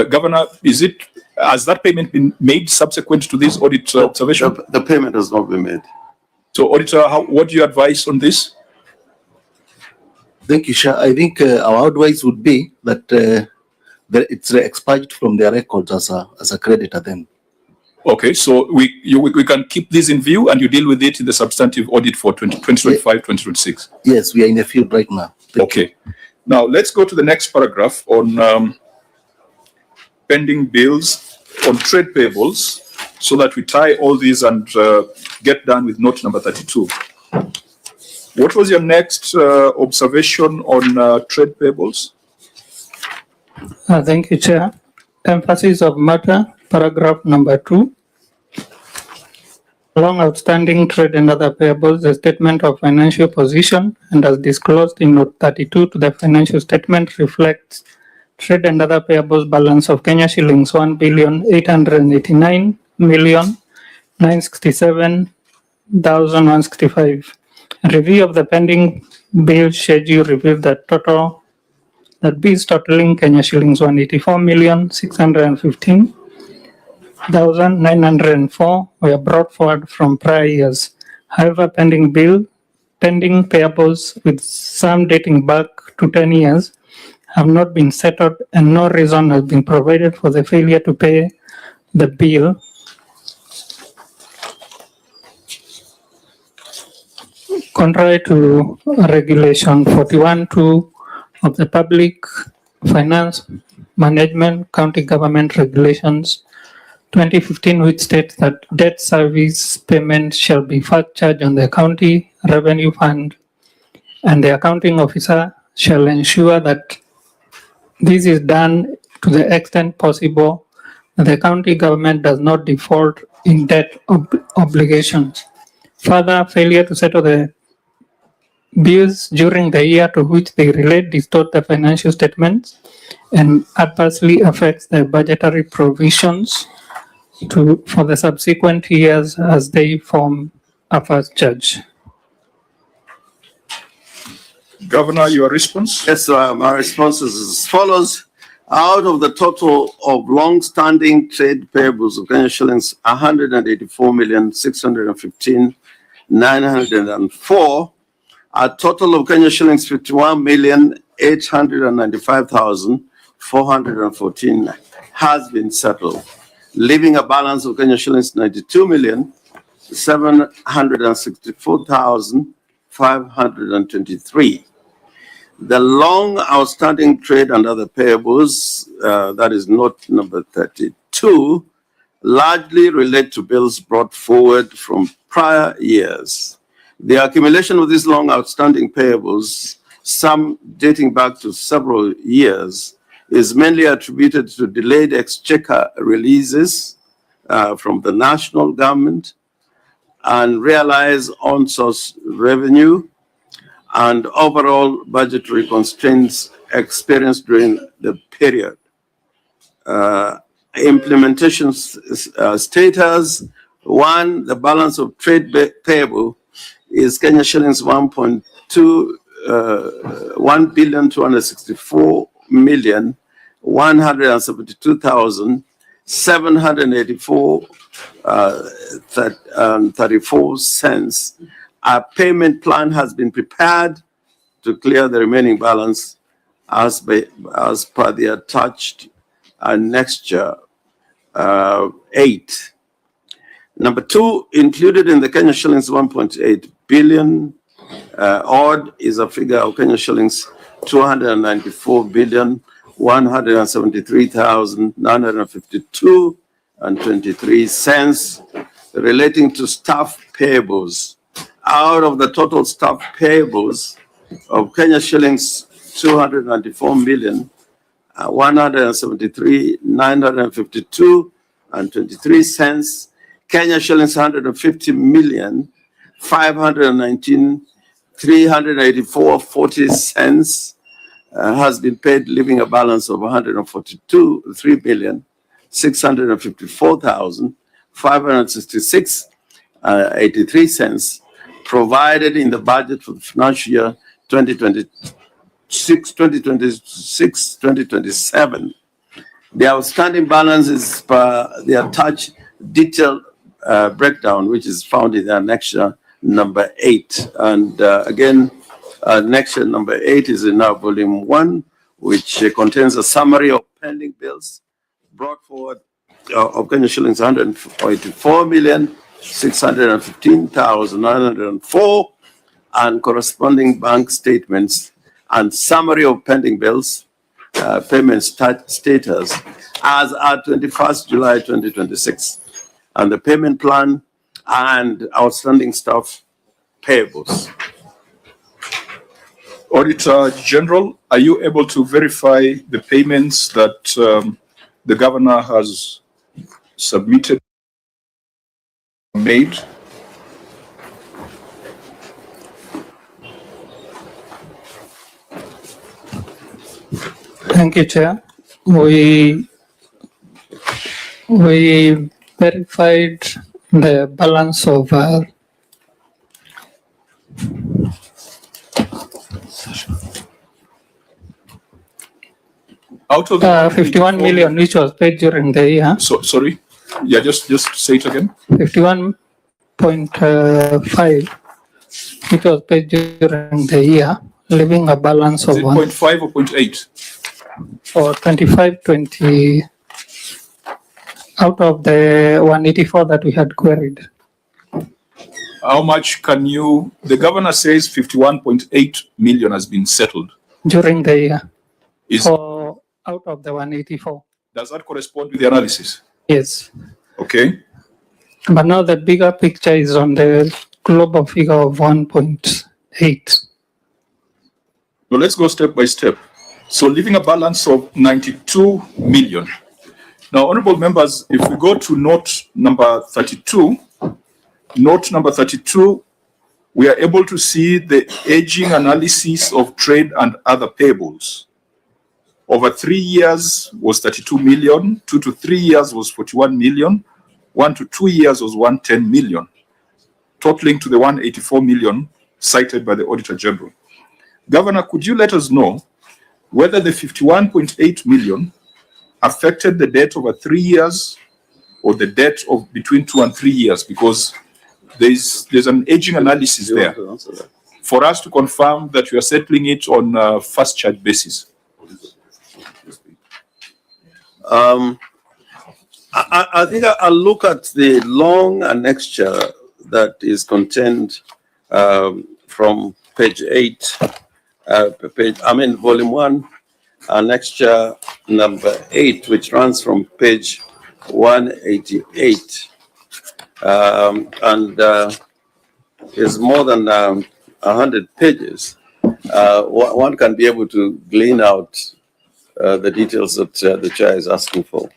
Governor, has that payment been made subsequent to this audit observation? The payment has not been made. So, Auditor, what do you advise on this? Thank you, Chair. I think our advice would be that it's expired from their records as a creditor then. Okay, so we can keep this in view and you deal with it in the substantive audit for 2025-2026. Yes, we are in the field right now. Okay. Now, let's go to the next paragraph on pending bills on trade payables so that we tie all these and get done with note number 32. What was your next observation on trade payables? Thank you, Chair. Emphasis of matter, paragraph number 2. Long outstanding trade and other payables, the statement of financial position, and as disclosed in note 32 to the financial statement, reflects trade and other payables balance of Kenya shillings 1,889,967,165. Review of the pending bill schedule revealed that bills totaling Kenya shillings 184,615,904 were brought forward from prior years. However, pending payables with some dating back to 10 years have not been settled and no reason has been provided for the failure to pay the bill. Contrary to Regulation 41(2) of the Public Finance Management County Government Regulations 2015, which states that debt service payment shall be first charged on the county revenue fund, and the accounting officer shall ensure that this is done to the extent possible that the county government does not default in debt obligations. Further, failure to settle the bills during the year to which they relate distort the financial statements and adversely affects the budgetary provisions for the subsequent years as they form a first charge. Governor, your response? Yes, my response is as follows. Out of the total of long-standing trade payables of Kenya shillings 184,615,904, a total of Kenya shillings 51,895,414 has been settled, leaving a balance of Kenya shillings 92,764,523. The long outstanding trade and other payables, that is note number 32, largely relate to bills brought forward from prior years. The accumulation of these long outstanding payables, some dating back to several years, is mainly attributed to delayed exchequer releases from the national government and realized on-source revenue and overall budgetary constraints experienced during the period. Implementation status: 1, the balance of trade payable is Kenya shillings 1.2 $1,264,172,784.34. A payment plan has been prepared to clear the remaining balance as per the attached annexure 8. Number 2, included in the Kenya shillings 1.8 billion odd is a figure of Kenya shillings 294,173,952.23 relating to staff payables. Out of the total staff payables of Kenya shillings 294,173,952.23, Kenya shillings 150,519,384.40 has been paid, leaving a balance of 142,354,566.83 provided in the budget for the financial year 2026-2027. The outstanding balance is per the attached detailed breakdown, which is found in the annexure number 8. And again, annexure number 8 is in our volume 1, which contains a summary of pending bills brought forward of Kenya shillings 184,615,904 and corresponding bank statements and summary of pending bills, payment status as at 21st July 2026, and the payment plan and outstanding staff payables. Auditor General, are you able to verify the payments that the governor has submitted, made? Thank you, Chair. We verified the balance of out of the 51 million, which was paid during the year. So sorry, yeah, just say it again. 51.5, which was paid during the year, leaving a balance of 0.5 or 0.8 or 25.20 out of the 184 that we had queried. How much can you? The governor says 51.8 million has been settled During the year. Is For out of the 184. does that correspond with the analysis? Yes. Okay. But now the bigger picture is on the global figure of 1.8. Well, let's go step by step. So leaving a balance of 92 million. Now, honorable members, if we go to note number 32, we are able to see the aging analysis of trade and other payables. Over 3 years was 32 million, 2 to 3 years was 41 million, 1 to 2 years was 110 million, totaling to the 184 million cited by the Auditor General. Governor, could you let us know whether the 51.8 million affected the debt over 3 years or the debt of between 2 and 3 years? Because there's an aging analysis there for us to confirm that you are settling it on a first charge basis. I think I'll look at the long annexure that is contained from page 8, volume 1, annexure number 8, which runs from page 188, and is more than 100 pages. One can be able to glean out the details that the chair is asking for.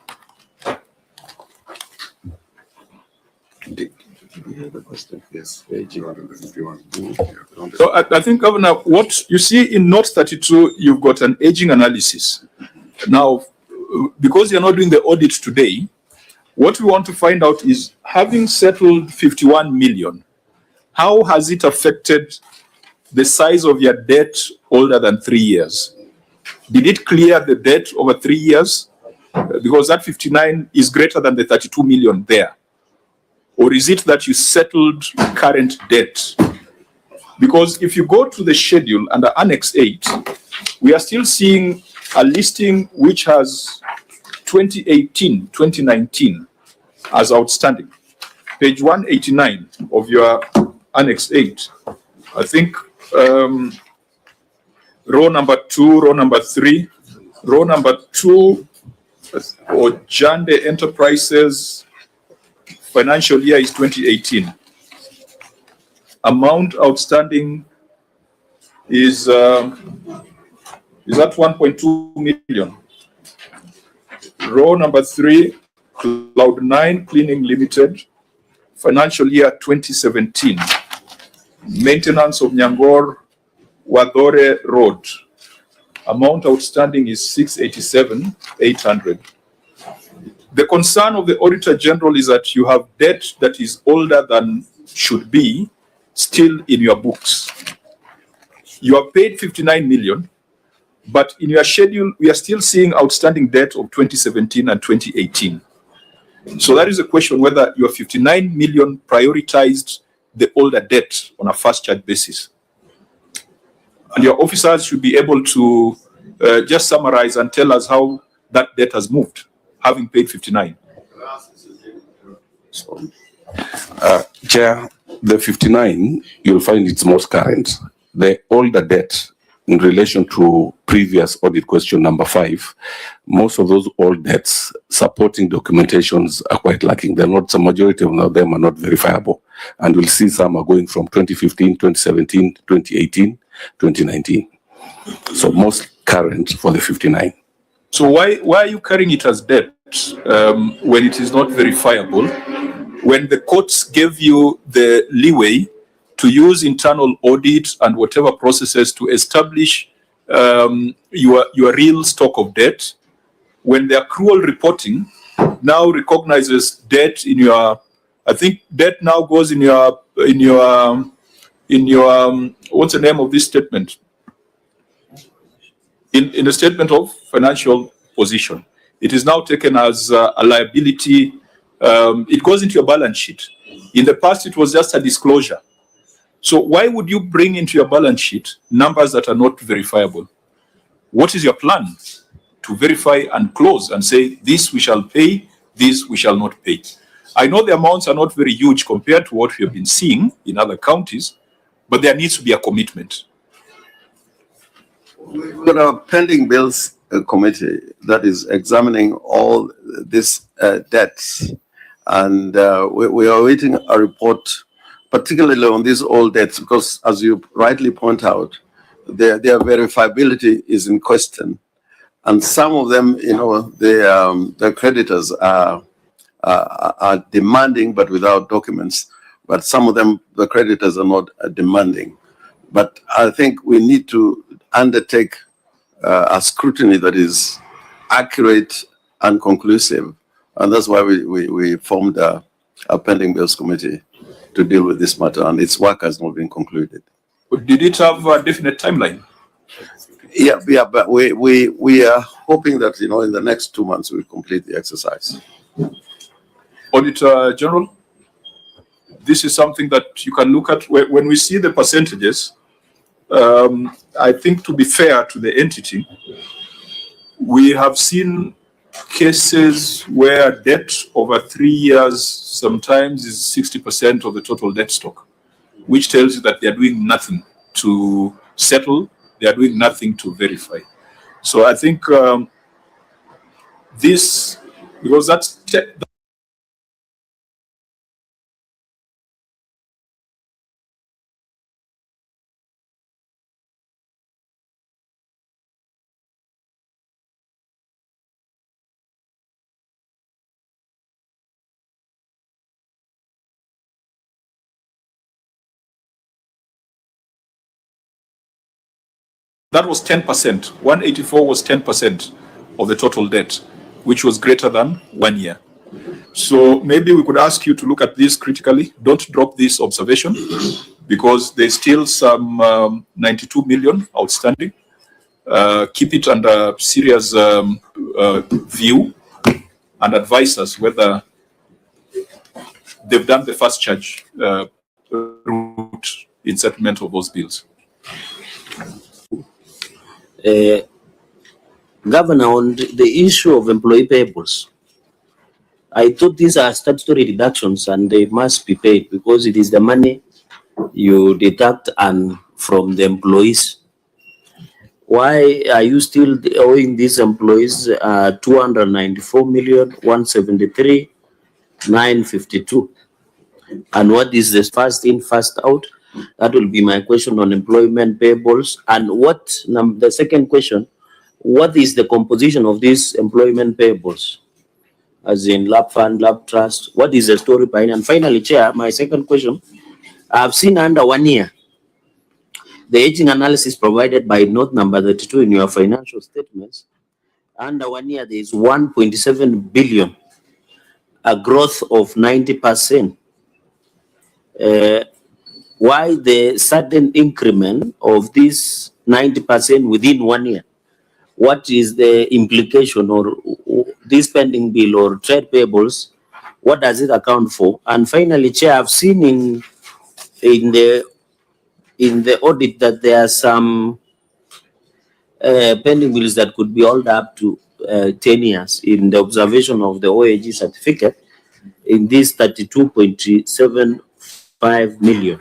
So I think, Governor, what you see in note 32, you've got an aging analysis. Now, because you're not doing the audit today, what we want to find out is, having settled 51 million, how has it affected the size of your debt older than 3 years? Did it clear the debt over 3 years? Because that 59 is greater than the 32 million there. Or is it that you settled current debt? Because if you go to the schedule under Annex 8, we are still seeing a listing which has 2018, 2019 as outstanding. Page 189 of your Annex 8. I think row number 2, row number 3, row number 2, or Jande Enterprises, financial year is 2018. Amount outstanding is at 1.2 million. Row number 3, Cloud9 Cleaning Limited, financial year 2017. Maintenance of Nyangor Wadore Road. Amount outstanding is 687,800. The concern of the Auditor General is that you have debt that is older than should be still in your books. You have paid 59 million, but in your schedule, we are still seeing outstanding debt of 2017 and 2018. So that is a question whether your 59 million prioritized the older debt on a fast charge basis. And your officers should be able to just summarize and tell us how that debt has moved, having paid 59. Chair, the 59, you'll find it's most current. The older debt in relation to previous audit question number 5, most of those old debts supporting documentations are quite lacking. They're not, the majority of them are not verifiable. And we'll see some are going from 2015, 2017, 2018, 2019. So most current for the 59. So why are you carrying it as debt when it is not verifiable? When the courts gave you the leeway to use internal audit and whatever processes to establish your real stock of debt, when the accrual reporting now recognizes debt in your, I think debt now goes in your what's the name of this statement? In the statement of financial position, it is now taken as a liability. It goes into your balance sheet. In the past, it was just a disclosure. So why would you bring into your balance sheet numbers that are not verifiable? What is your plan to verify and close and say, this we shall pay, this we shall not pay? I know the amounts are not very huge compared to what we have been seeing in other counties, but there needs to be a commitment. We've got a pending bills committee that is examining all this debts, and we are waiting a report, particularly on these old debts, because as you rightly point out, their verifiability is in question, and some of them, you know, the creditors are demanding but without documents, but some of them the creditors are not demanding. But I think we need to undertake a scrutiny that is accurate and conclusive, and that's why we formed a pending bills committee to deal with this matter, and its work has not been concluded. Did it have a definite timeline? Yeah, but we are hoping that, you know, in the next 2 months we'll complete the exercise. Auditor General, this is something that you can look at when we see the percentages. I think, to be fair to the entity, we have seen cases where debt over 3 years sometimes is 60% of the total debt stock, which tells you that they are doing nothing to settle, they are doing nothing to verify. So I think this, because that's that was 10%. 184 was 10% of the total debt, which was greater than 1 year. So maybe we could ask you to look at this critically. Don't drop this observation, because there's still some 92 million outstanding. Keep it under serious view and advise us whether they've done the first charge route in settlement of those bills. Governor, on the issue of employee payables, I thought these are statutory deductions and they must be paid because it is the money you deduct and from the employees. Why are you still owing these employees 294,173,952? And what is the first in, first out? That will be my question on employment payables. And what the second question, what is the composition of these employment payables? As in lab fund, lab trust, what is the story behind? And finally, Chair, my second question, I've seen under 1 year, the aging analysis provided by note number 32 in your financial statements, under 1 year, there is 1.7 billion, a growth of 90%. Why the sudden increment of this 90% within 1 year? What is the implication or this pending bill or trade payables? What does it account for? And finally, Chair, I've seen in the audit that there are some pending bills that could be held up to 10 years in the observation of the OAG certificate in this 32.75 million.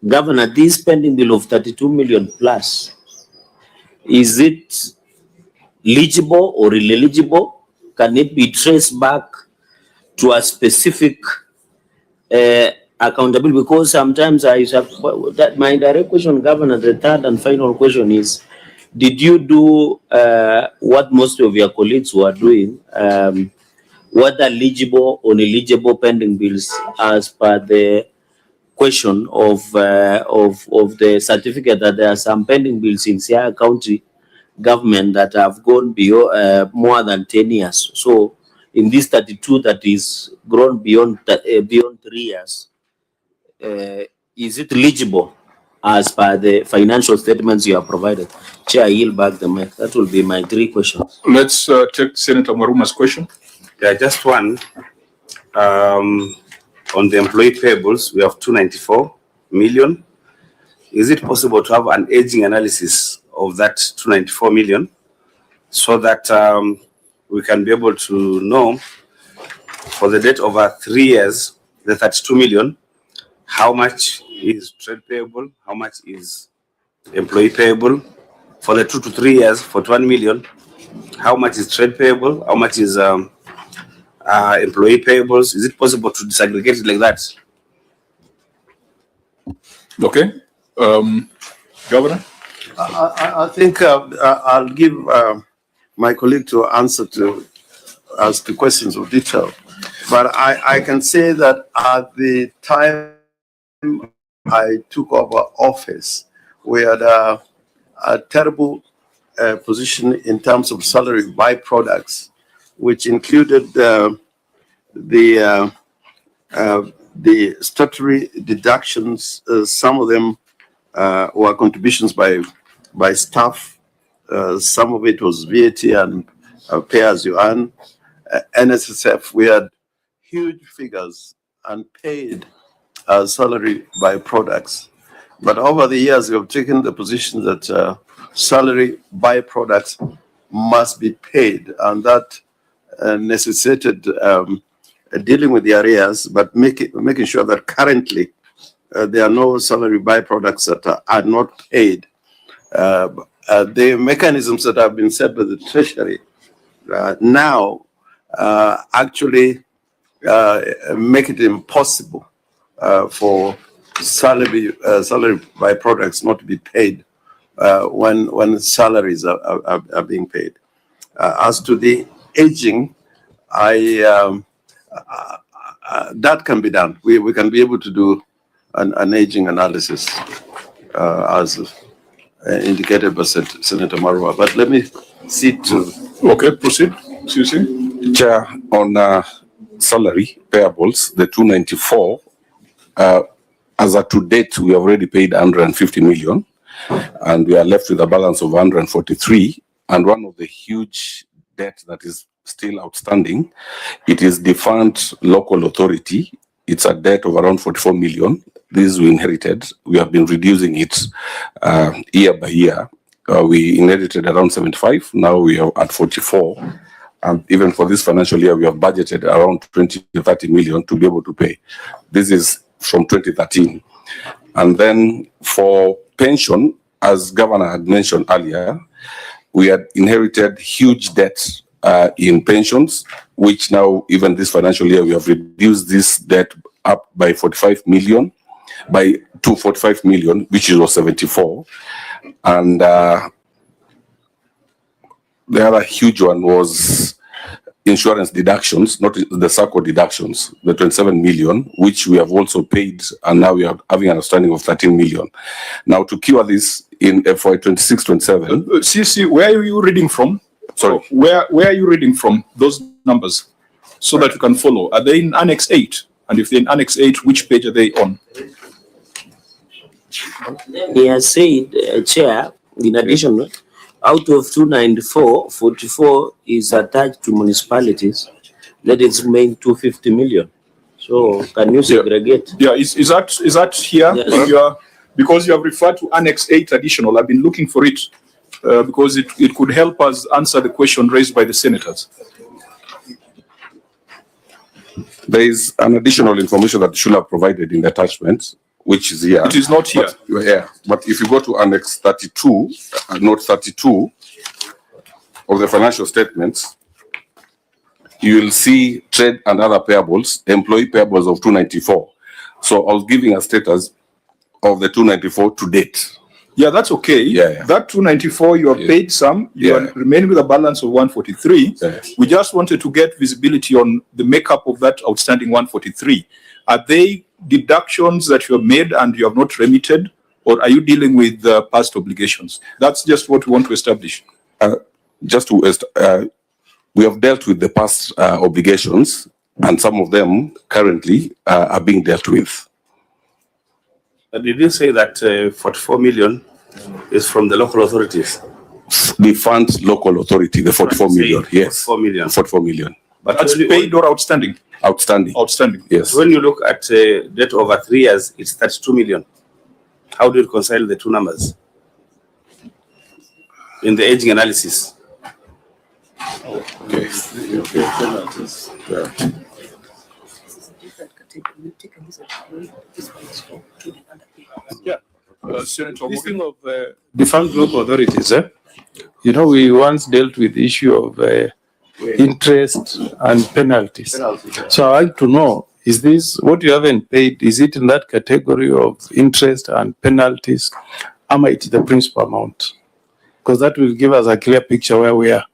Governor, this pending bill of 32 million plus, is it legible or ineligible? Can it be traced back to a specific accountability? Because sometimes I have that my direct question, Governor, the third and final question is, did you do what most of your colleagues were doing, whether legible or ineligible pending bills as per the question of the certificate that there are some pending bills in Siaya County government that have gone beyond more than 10 years. So in this 32 that is grown beyond 3 years, is it legible as per the financial statements you have provided? Chair, I yield back the mic. That will be my 3 questions. Let's take Senator Maruma's question. Yeah, just one. On the employee payables, we have 294 million. Is it possible to have an aging analysis of that 294 million so that we can be able to know for the debt over 3 years, the 32 million, how much is trade payable, how much is employee payable? For the 2 to 3 years, for 1 million, how much is trade payable, how much is employee payables? Is it possible to disaggregate it like that? Okay. Governor? I think I'll give my colleague to answer to ask the questions of detail. But I can say that at the time I took over office, we had a terrible position in terms of salary byproducts, which included the statutory deductions. Some of them were contributions by staff. Some of it was VAT and pay as you earn. NSSF, we had huge figures and paid salary byproducts. But over the years, we have taken the position that salary byproducts must be paid, and that necessitated dealing with the arrears, but making sure that currently there are no salary byproducts that are not paid. The mechanisms that have been set by the Treasury now actually make it impossible for salary byproducts not to be paid when salaries are being paid. As to the aging, that can be done. We can be able to do an aging analysis as indicated by Senator Marwa. But let me see to... Okay, proceed. Susie? Chair, on salary payables, the 294, as of to date, we have already paid 150 million, and we are left with a balance of 143. And one of the huge debt that is still outstanding, it is the fund local authority. It's a debt of around 44 million. This we inherited. We have been reducing it year by year. We inherited around 75. Now we are at 44. And even for this financial year, we have budgeted around 20 to 30 million to be able to pay. This is from 2013. And then for pension, as Governor had mentioned earlier, we had inherited huge debts in pensions, which now, even this financial year, we have reduced this debt up by 45 million, by 245 million, which was 74. And the other huge one was insurance deductions, not the SACCO deductions, the 27 million, which we have also paid, and now we are having an outstanding of 13 million. Now, to cure this in FY 26-27. CC, where are you reading from? Sorry. Where are you reading from those numbers so that you can follow? Are they in Annex 8? And if they're in Annex 8, which page are they on? He has said, Chair, in addition, out of 294, 44 is attached to municipalities. That is main 250 million. So can you segregate? Yeah, is that here? Yes. Because you have referred to Annex 8 additional. I've been looking for it because it could help us answer the question raised by the senators. There is an additional information that you should have provided in the attachment, which is here. It is not here. But if you go to Annex 32, Note 32 of the financial statements, you will see trade and other payables, employee payables of 294. So I was giving a status of the 294 to date. Yeah, that's okay. Yeah. That 294, you have paid some, you are remaining with a balance of 143. We just wanted to get visibility on the makeup of that outstanding 143. Are they deductions that you have made and you have not remitted, or are you dealing with past obligations? That's just what we want to establish. We have dealt with the past obligations, and some of them currently are being dealt with. Did you say that 44 million is from the local authorities? The fund local authority, the 44 million, yes. 44 million. 44 million. But that's paid or outstanding? Outstanding. Outstanding. Yes. When you look at debt over 3 years, it's 32 million. How do you reconcile the two numbers in the aging analysis? Okay. Yeah. Senator Speaking of defunct local authorities, we once dealt with the issue of interest and penalties. So I like to know, is this what you haven't paid? Is it in that category of interest and penalties? Am I the principal amount? Because that will give us a clear picture where we are.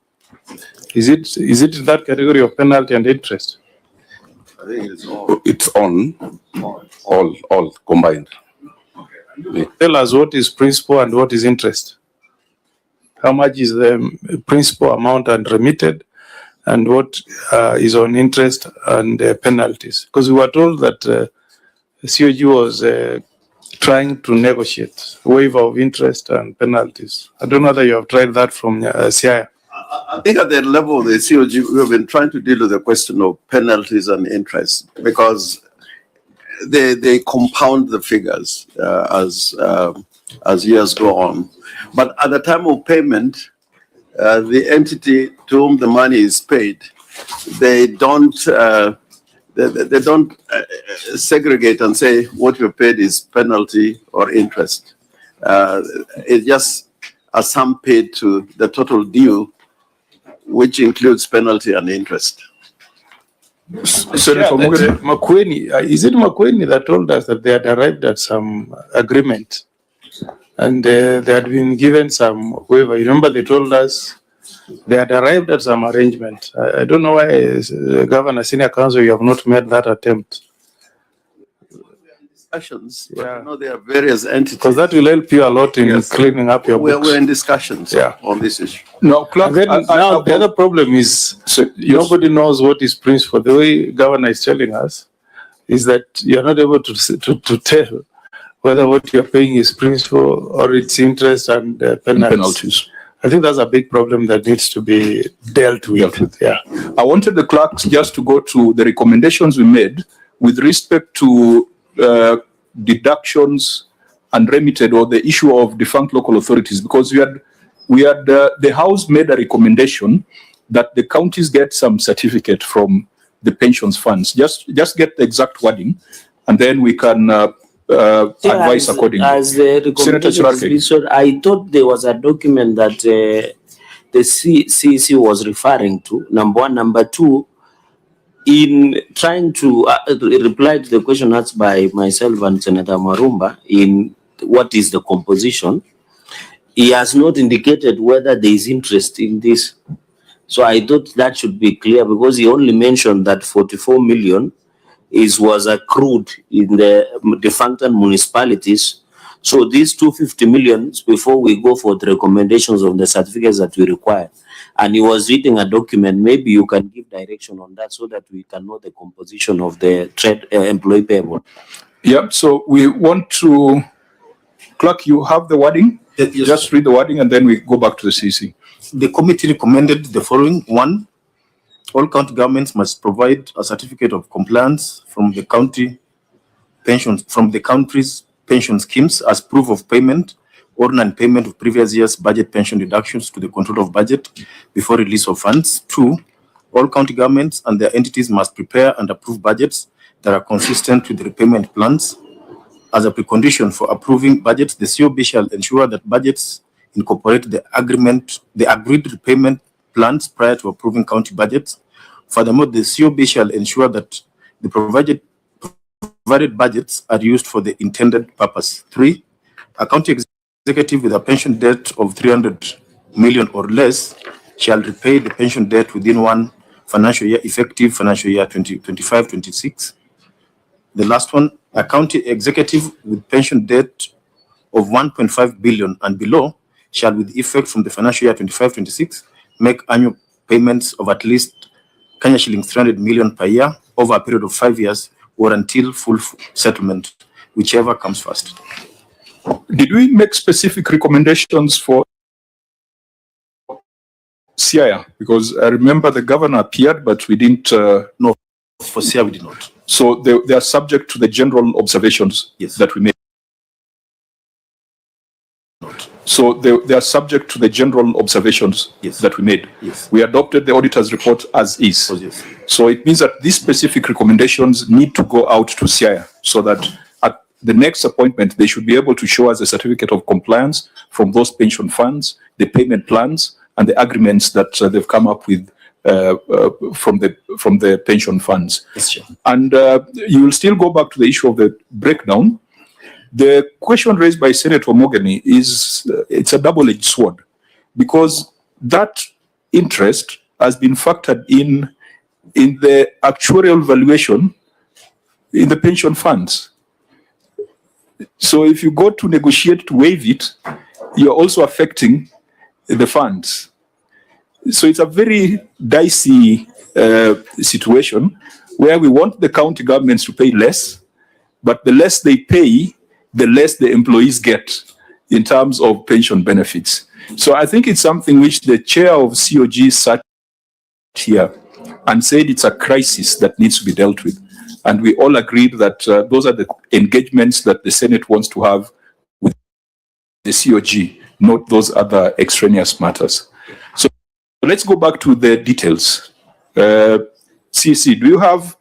Is it in that category of penalty and interest? I think it's on all combined. Tell us what is principal and what is interest. How much is the principal amount and remitted, and what is on interest and penalties? Because we were told that the COG was trying to negotiate waiver of interest and penalties. I don't know whether you have tried that from Siaya. I think at the level of the COG, we have been trying to deal with the question of penalties and interest because they compound the figures as years go on. But at the time of payment, the entity to whom the money is paid, they don't segregate and say what you paid is penalty or interest. It's just a sum paid to the total due, which includes penalty and interest. Senator Makueni, is it Makueni that told us that they had arrived at some agreement and they had been given some waiver? You remember they told us they had arrived at some arrangement. I don't know why, Governor, Senior Council, you have not made that attempt. discussions, but Yeah. you know, there are various entities. Because that will help you a lot in Yes. cleaning up your books. We're in discussions Yeah. on this issue. No, clerk, And then now the other problem is nobody knows what is principal. The way governor is telling us is that you're not able to tell whether what you're paying is principal or it's interest and penalties. I think that's a big problem that needs to be dealt with. Yeah. I wanted the clerks just to go to the recommendations we made with respect to deductions and remitted, or the issue of defunct local authorities, because the House made a recommendation that the counties get some certificate from the pensions funds. Just get the exact wording, and then we can advise accordingly. As the recommendation is listed, I thought there was a document that the CEC was referring to, number one. Number two, in trying to reply to the question asked by myself and Senator Marumba in what is the composition, he has not indicated whether there is interest in this. So I thought that should be clear, because he only mentioned that 44 million was accrued in the defunct municipalities. So these 250 million, before we go for the recommendations of the certificates that we require, and he was reading a document, maybe you can give direction on that so that we can know the composition of the trade employee payable. Yeah, so we want to, clerk, you have the wording? Yes. Just read the wording and then we go back to the CC. The committee recommended the following. One, all county governments must provide a certificate of compliance from the country's pension schemes as proof of payment or non-payment of previous year's budget pension deductions to the control of budget before release of funds. Two, all county governments and their entities must prepare and approve budgets that are consistent with the repayment plans. As a precondition for approving budgets, the COB shall ensure that budgets incorporate the agreed repayment plans prior to approving county budgets. Furthermore, the COB shall ensure that the provided budgets are used for the intended purpose. Three, a county executive with a pension debt of 300 million or less shall repay the pension debt within one financial year, effective financial year 2025-26. The last one, a county executive with pension debt of 1.5 billion and below shall, with effect from the financial year 25-26, make annual payments of at least Kenya shillings 300 million per year over a period of 5 years or until full settlement, whichever comes first. Did we make specific recommendations for Siaya? Because I remember the governor appeared, but we didn't. No, for Siaya we did not. So they are subject to the general observations that we made. So they are subject to the general observations that we made. Yes. We adopted the auditor's report as is. Oh, yes. So it means that these specific recommendations need to go out to Siaya, so that at the next appointment, they should be able to show us a certificate of compliance from those pension funds, the payment plans, and the agreements that they've come up with from the pension funds. Yes, sure. And you will still go back to the issue of the breakdown. The question raised by Senator Mogany it's a double-edged sword, because that interest has been factored in the actuarial valuation in the pension funds. So if you go to negotiate to waive it, you're also affecting the funds. So it's a very dicey situation where we want the county governments to pay less, but the less they pay, the less the employees get in terms of pension benefits. So I think it's something which the chair of COG sat here and said it's a crisis that needs to be dealt with. And we all agreed that those are the engagements that the Senate wants to have with the COG, not those other extraneous matters. So let's go back to the details. CC, do you have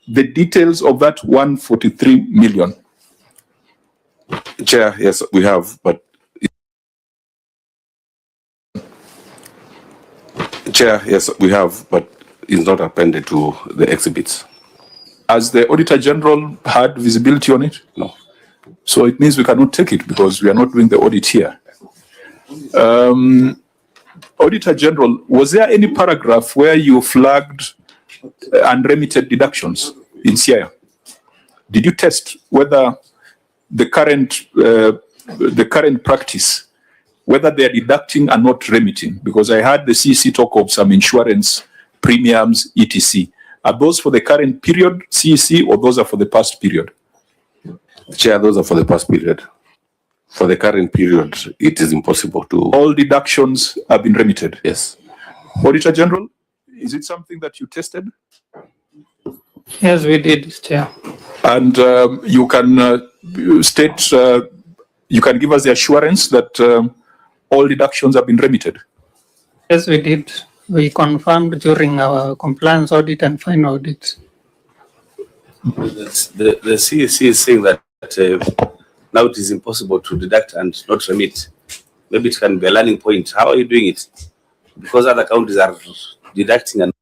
the details of that 143 million? Chair, yes, we have, but Chair, yes, we have, but it's not appended to the exhibits. Has the Auditor General had visibility on it? No. So it means we cannot take it because we are not doing the audit here. Auditor General, was there any paragraph where you flagged unremitted deductions in Siaya? did you test whether the current practice, whether they are deducting and not remitting? Because I heard the CEC talk of some insurance premiums, etc. Are those for the current period, CEC, or those are for the past period? Chair, those are for the past period. For the current period, it is impossible to. All deductions have been remitted? Yes. Auditor General, is it something that you tested? Yes, we did, Chair. And you can state, you can give us the assurance that all deductions have been remitted? Yes, we did. We confirmed during our compliance audit and fine audit. The CEC is saying that now it is impossible to deduct and not remit. Maybe it can be a learning point. How are you doing it? Because other counties are deducting and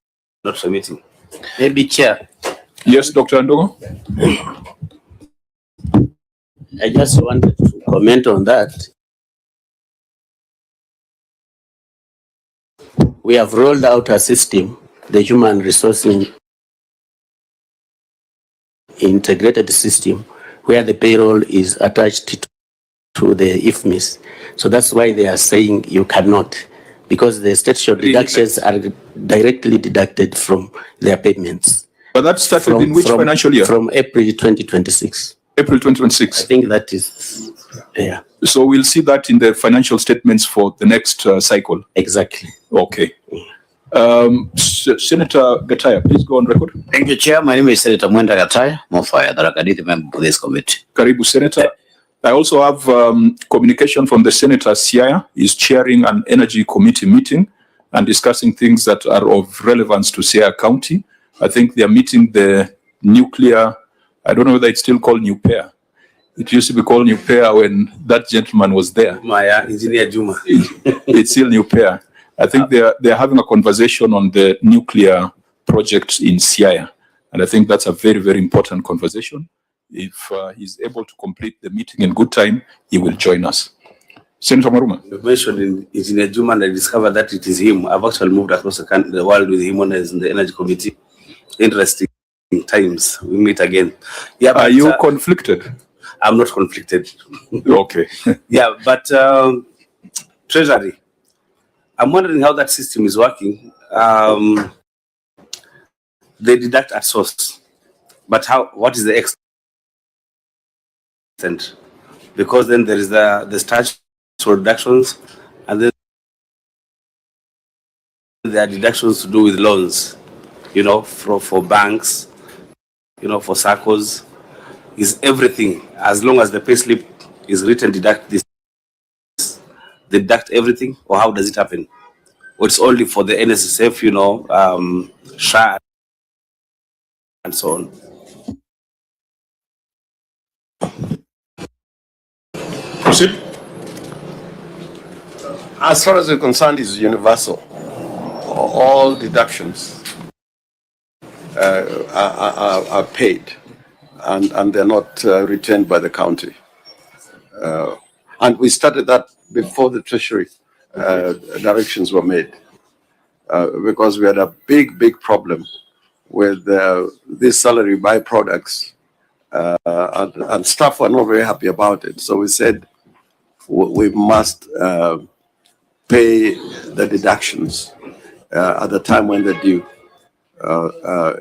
not remitting. Maybe Chair. Yes, Dr. Ndongo. I just wanted to comment on that. We have rolled out a system, the human resource integrated system, where the payroll is attached to the IFMIS. So that's why they are saying you cannot, because the statutory deductions are directly deducted from their payments. But that started in which financial year? From April 2026. April 2026. I think that is, yeah. So we'll see that in the financial statements for the next cycle. Exactly. Okay. Senator Gataya, please go on record. Thank you, Chair. My name is Senator Mwenda Gataya, Mofaya, the Rakaditi member of this committee. Karibu, Senator. I also have communication from the Senator Siaya. He's chairing an energy committee meeting and discussing things that are of relevance to Siaya County. I think they are meeting the nuclear, I don't know whether it's still called Nupair. It used to be called Nupair when that gentleman was there. Maya, Engineer Juma. It's still Nupair. I think they're having a conversation on the nuclear project in Siaya. And I think that's a very, very important conversation. If he's able to complete the meeting in good time, he will join us. Senator Maruma. You mentioned in Engineer Juma, and I discovered that it is him. I've actually moved across the world with him when I was in the Energy Committee. Interesting times. We meet again. Yeah, but, are you conflicted? I'm not conflicted. Okay. Yeah, but Treasury, I'm wondering how that system is working. They deduct at source, but what is the extent? Because then there is the statutory deductions, and then there are deductions to do with loans, you know, for banks, you know, for SACCOs. Is everything, as long as the payslip is written, deduct this, they deduct everything, or how does it happen? Or it's only for the NSSF, you know, SHA, and so on. Proceed. As far as we're concerned, is universal. All deductions are paid, and they're not retained by the county. And we started that before the Treasury directions were made, because we had a big problem with these salary byproducts, and staff were not very happy about it. So we said we must pay the deductions at the time when they're due.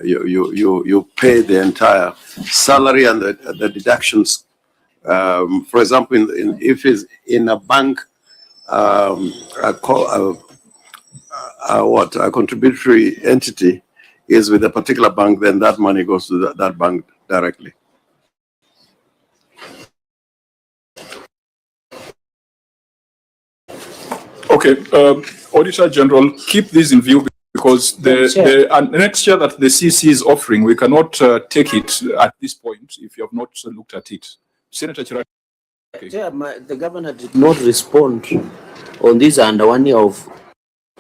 You pay the entire salary and the deductions. For example, if it's in a bank, a contributory entity is with a particular bank, then that money goes to that bank directly. Okay, Auditor General, keep this in view, because the next year that the CC is offering, we cannot take it at this point if you have not looked at it. Senator Chiraki. Yeah, the governor did not respond on this under 1 year of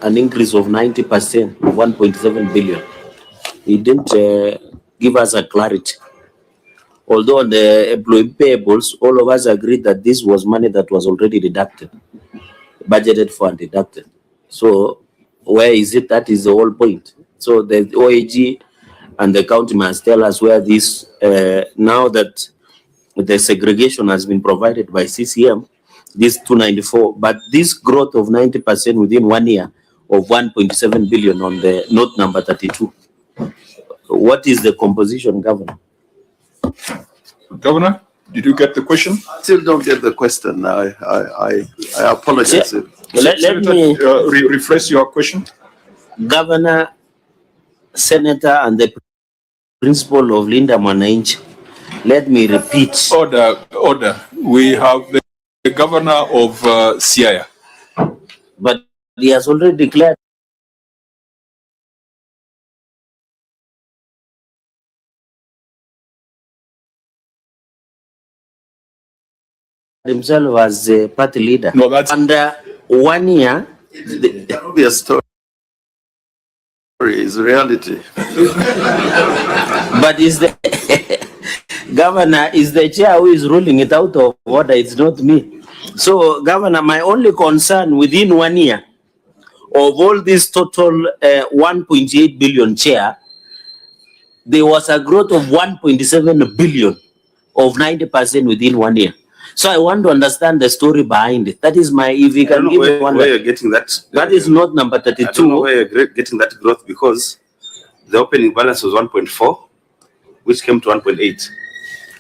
an increase of 90%, 1.7 billion. He didn't give us a clarity. Although on the employee payables, all of us agreed that this was money that was already deducted, budgeted for and deducted. So where is it? That is the whole point. So the OAG and the county must tell us where this, now that the segregation has been provided by CCM, this 294, but this growth of 90% within 1 year of 1.7 billion on the note number 32. What is the composition, Governor? Governor, did you get the question? I still don't get the question. I apologize. Let me rephrase your question. Governor, Senator, and the principal of Linda Mwananchi. Let me repeat. Order. We have the governor of Siaya. But he has already declared himself as a party leader. No, that's under 1 year. That will be a story. Is reality. But is the governor is the chair who is ruling it out of order? It's not me. So, Governor, my only concern within 1 year of all this total 1.8 billion chair, there was a growth of 1.7 billion of 90% within 1 year. So I want to understand the story behind it. That is my, if you can give me one. Where you're getting that. That is not number 32. I don't know where you're getting that growth, because the opening balance was 1.4, which came to 1.8.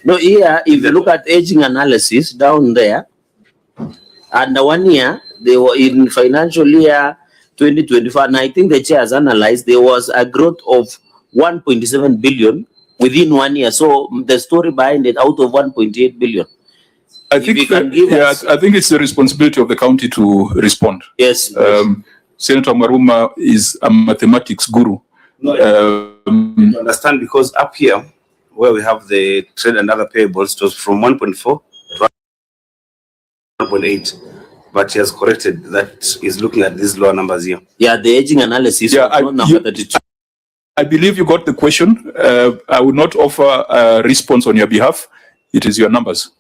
No, here, if you look at aging analysis down there, under 1 year, they were in financial year 2024, and I think the chair has analyzed, there was a growth of 1.7 billion within 1 year. So the story behind it, out of 1.8 billion. I think I think it's the responsibility of the county to respond. Yes. Senator Maruma is a mathematics guru. You understand, because up here, where we have the trade and other payables, it was from 1.4 to 1.8. But he has corrected that he's looking at these lower numbers here. Yeah, the aging analysis. Yeah, number 32. I believe you got the question. I will not offer a response on your behalf. It is your numbers.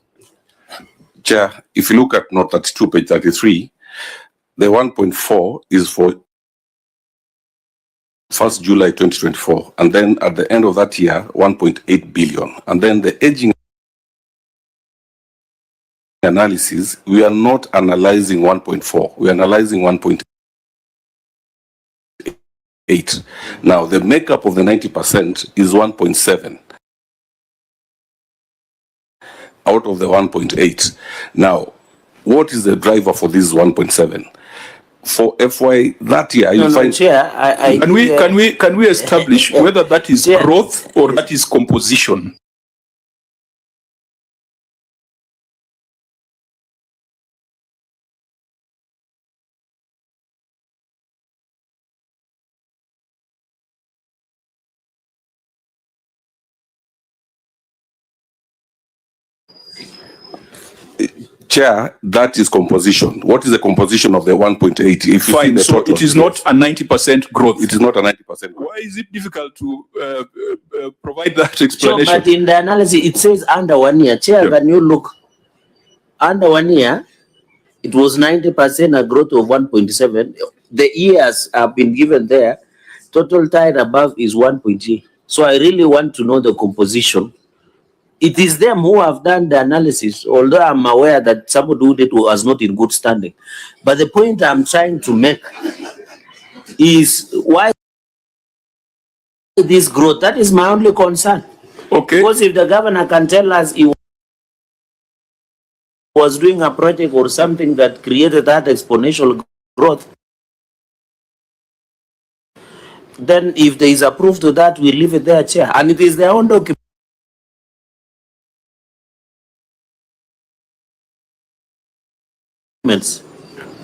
Chair, if you look at note 32, page 33, the 1.4 is for 1st July 2024. And then at the end of that year, 1.8 billion. And then the aging analysis, we are not analyzing 1.4. We are analyzing 1.8. Now, the makeup of the 90% is 1.7. Out of the 1.8. Now, what is the driver for this 1.7? For FY that year, you find. Chair, Can we establish whether that is growth or that is composition? Chair, that is composition. What is the composition of the 1.8? If Fine, so it is not a 90% growth. It is not a 90% growth. Why is it difficult to provide that explanation? So, but in the analysis, it says under 1 year. Chair, when you look, under 1 year, it was 90%, a growth of 1.7. The years have been given there. Total tied above is 1.8. So I really want to know the composition. It is them who have done the analysis, although I'm aware that somebody who did was not in good standing. But the point I'm trying to make is why this growth? That is my only concern. Okay. Because if the governor can tell us he was doing a project or something that created that exponential growth, then if there is a proof to that, we leave it there, Chair. And it is their own document.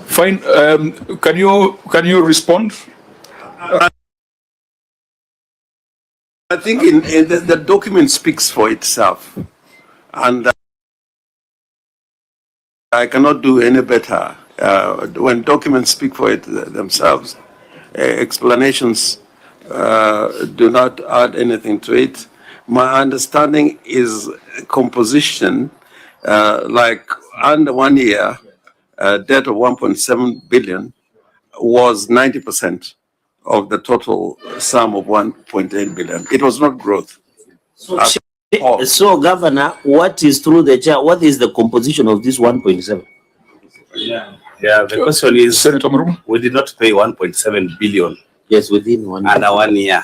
Fine. Can you respond? I think in the document speaks for itself, and I cannot do any better. When documents speak for it themselves, explanations do not add anything to it. My understanding is composition, like under 1 year, debt of 1.7 billion was 90%. of the total sum of 1.8 billion. It was not growth. So, Governor, what is through the chair? What is the composition of this 1.7? Yeah, the question is, Senator Muruma, we did not pay 1.7 billion. Yes, within 1 year. Under 1 year.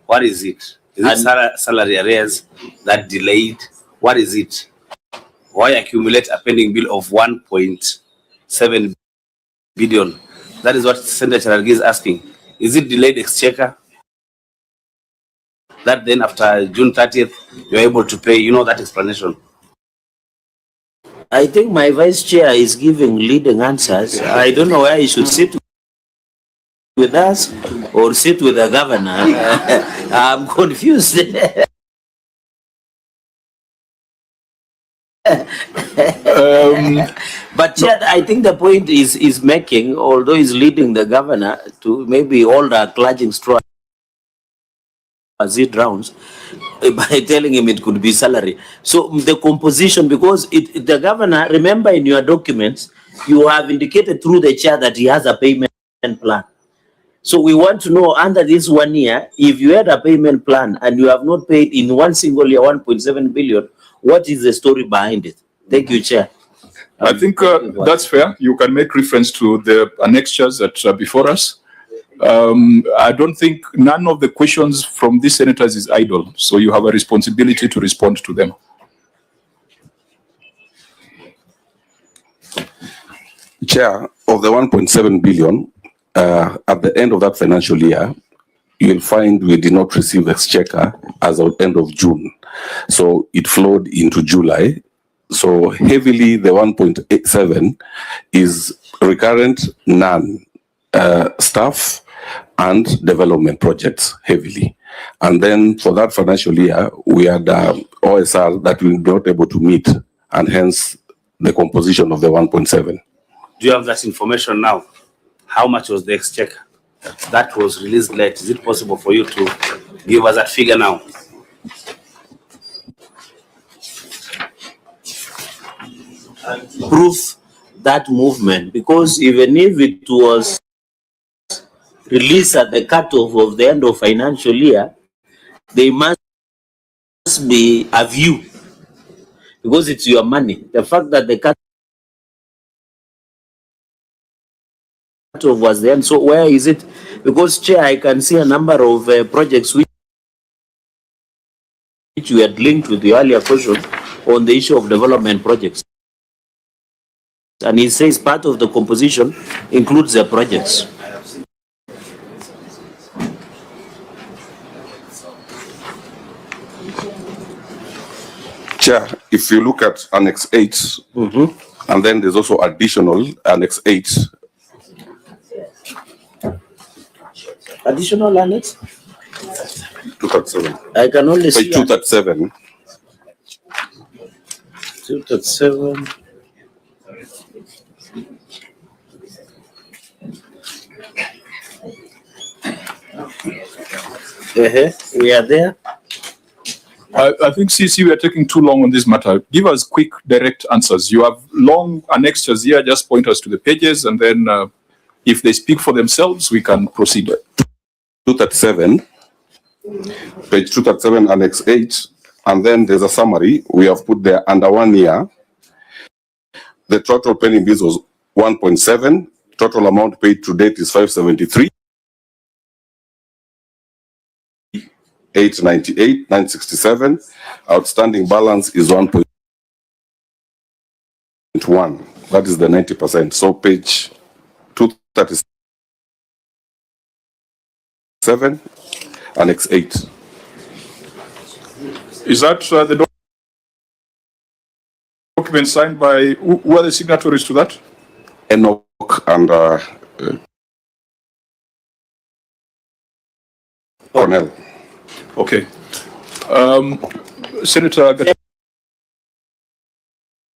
What is it? Is it salary arrears that delayed? What is it? Why accumulate a pending bill of 1.7 billion? That is what Senator Charagi is asking. Is it delayed exchequer? That then after June 30th, you're able to pay, that explanation. I think my vice chair is giving leading answers. I don't know where he should sit with us or sit with the governor. I'm confused. But Chair, I think the point is making, although he's leading the governor to maybe all the clutching straw as it rounds, by telling him it could be salary. So the composition, because the governor, remember in your documents, you have indicated through the chair that he has a payment plan. So we want to know under this 1 year, if you had a payment plan and you have not paid in one single year 1.7 billion, what is the story behind it? Thank you, Chair. I think that's fair. You can make reference to the annexures that are before us. I don't think none of the questions from these senators is idle, so you have a responsibility to respond to them. Chair, of the 1.7 billion, at the end of that financial year, you'll find we did not receive exchequer as of end of June. So it flowed into July. So heavily, the 1.87 is recurrent staff and development projects heavily. And then for that financial year, we had OSR that we were not able to meet, and hence the composition of the 1.7. Do you have that information now? How much was the exchequer that was released late? Is it possible for you to give us that figure now? Proof that movement, because even if it was released at the cutoff of the end of financial year, there must be a view, because it's your money. The fact that the cutoff was the end, so where is it? Because, Chair, I can see a number of projects which you had linked with the earlier question on the issue of development projects. And he says part of the composition includes the projects. Chair, if you look at Annex 8, and then there's also additional Annex 8. Additional Annex? 237. I can only see 237. 237. We are there. I think, CC, we are taking too long on this matter. Give us quick, direct answers. You have long annexures here. Just point us to the pages, and then if they speak for themselves, we can proceed. 237, page 237, Annex 8, and then there's a summary. We have put there under 1 year. The total pending bills was 1.7. Total amount paid to date is 573. 898, 967. Outstanding balance is 1.1. That is the 90%. So page 237, Annex 8. Is that the document signed by, who are the signatories to that? Enoch and Cornell. Okay. Senator Gattai.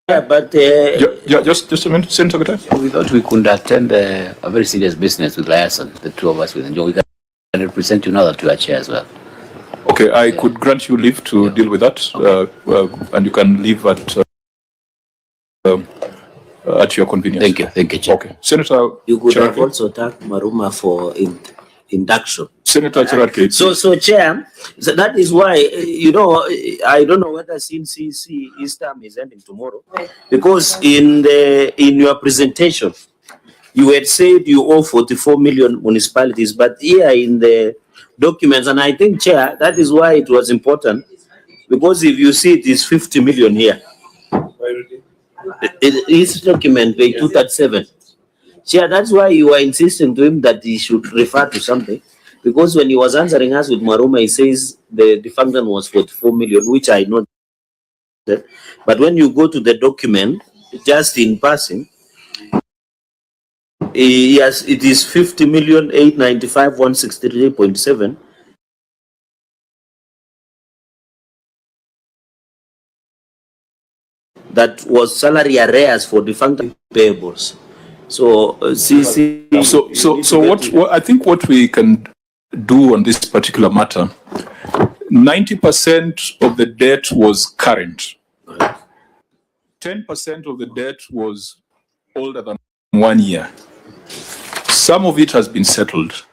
Yeah, but just a minute, Senator Gattai. We thought we could attend a very serious business with Liason, the two of us with Enjoy. We can represent you now that you are chair as well. Okay, I could grant you leave to deal with that, and you can leave at your convenience. Thank you, Chair. Okay, Senator. You could have also thanked Maruma for induction. Senator Cherarke. So Chair, so that is why, I don't know whether CNCC his term is ending tomorrow, because in your presentation, you had said you owe 44 million municipalities, but here in the documents, and I think, Chair, that is why it was important, because if you see it is 50 million here. This document, page 237. Chair, that's why you are insisting to him that he should refer to something, because when he was answering us with Maruma, he says the function was 44 million, which I know that. But when you go to the document, just in passing, yes, it is 50,895,163.7. That was salary arrears for defunct payables. So, what I think what we can do on this particular matter, 90% of the debt was current. 10% of the debt was older than 1 year. Some of it has been settled.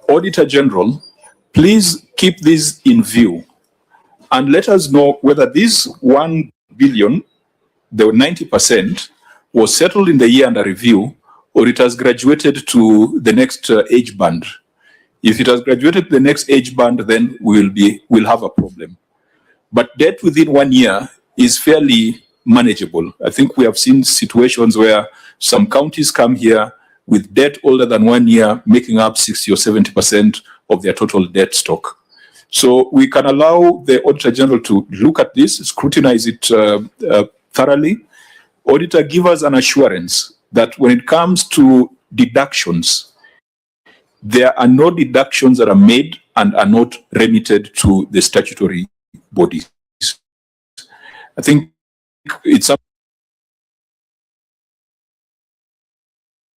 Auditor General, please keep this in view and let us know whether this 1 billion, the 90%, was settled in the year under review, or it has graduated to the next age band. If it has graduated to the next age band, then we'll have a problem. But debt within 1 year is fairly manageable. I think we have seen situations where some counties come here with debt older than 1 year, making up 60 or 70% of their total debt stock. So we can allow the Auditor General to look at this, scrutinize it thoroughly. Auditor, give us an assurance that when it comes to deductions, there are no deductions that are made and are not remitted to the statutory bodies. I think it's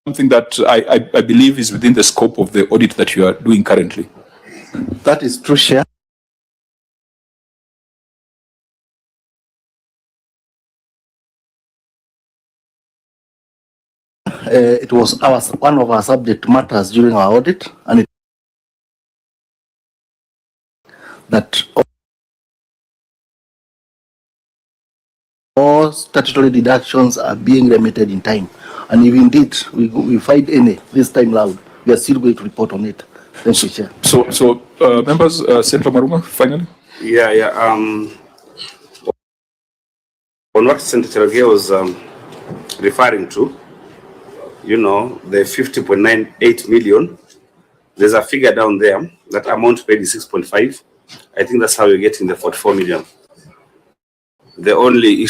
something that I believe is within the scope of the audit that you are doing currently. That is true, Chair. It was one of our subject matters during our audit, and that all statutory deductions are being remitted in time. And if indeed we find any this time round, we are still going to report on it. Thank you, Chair. So members, Senator Maruma, finally. On what Senator Cherarke was referring to, the 50.98 million, there's a figure down there, that amount paid is 6.5. I think that's how you're getting the 44 million. The only issue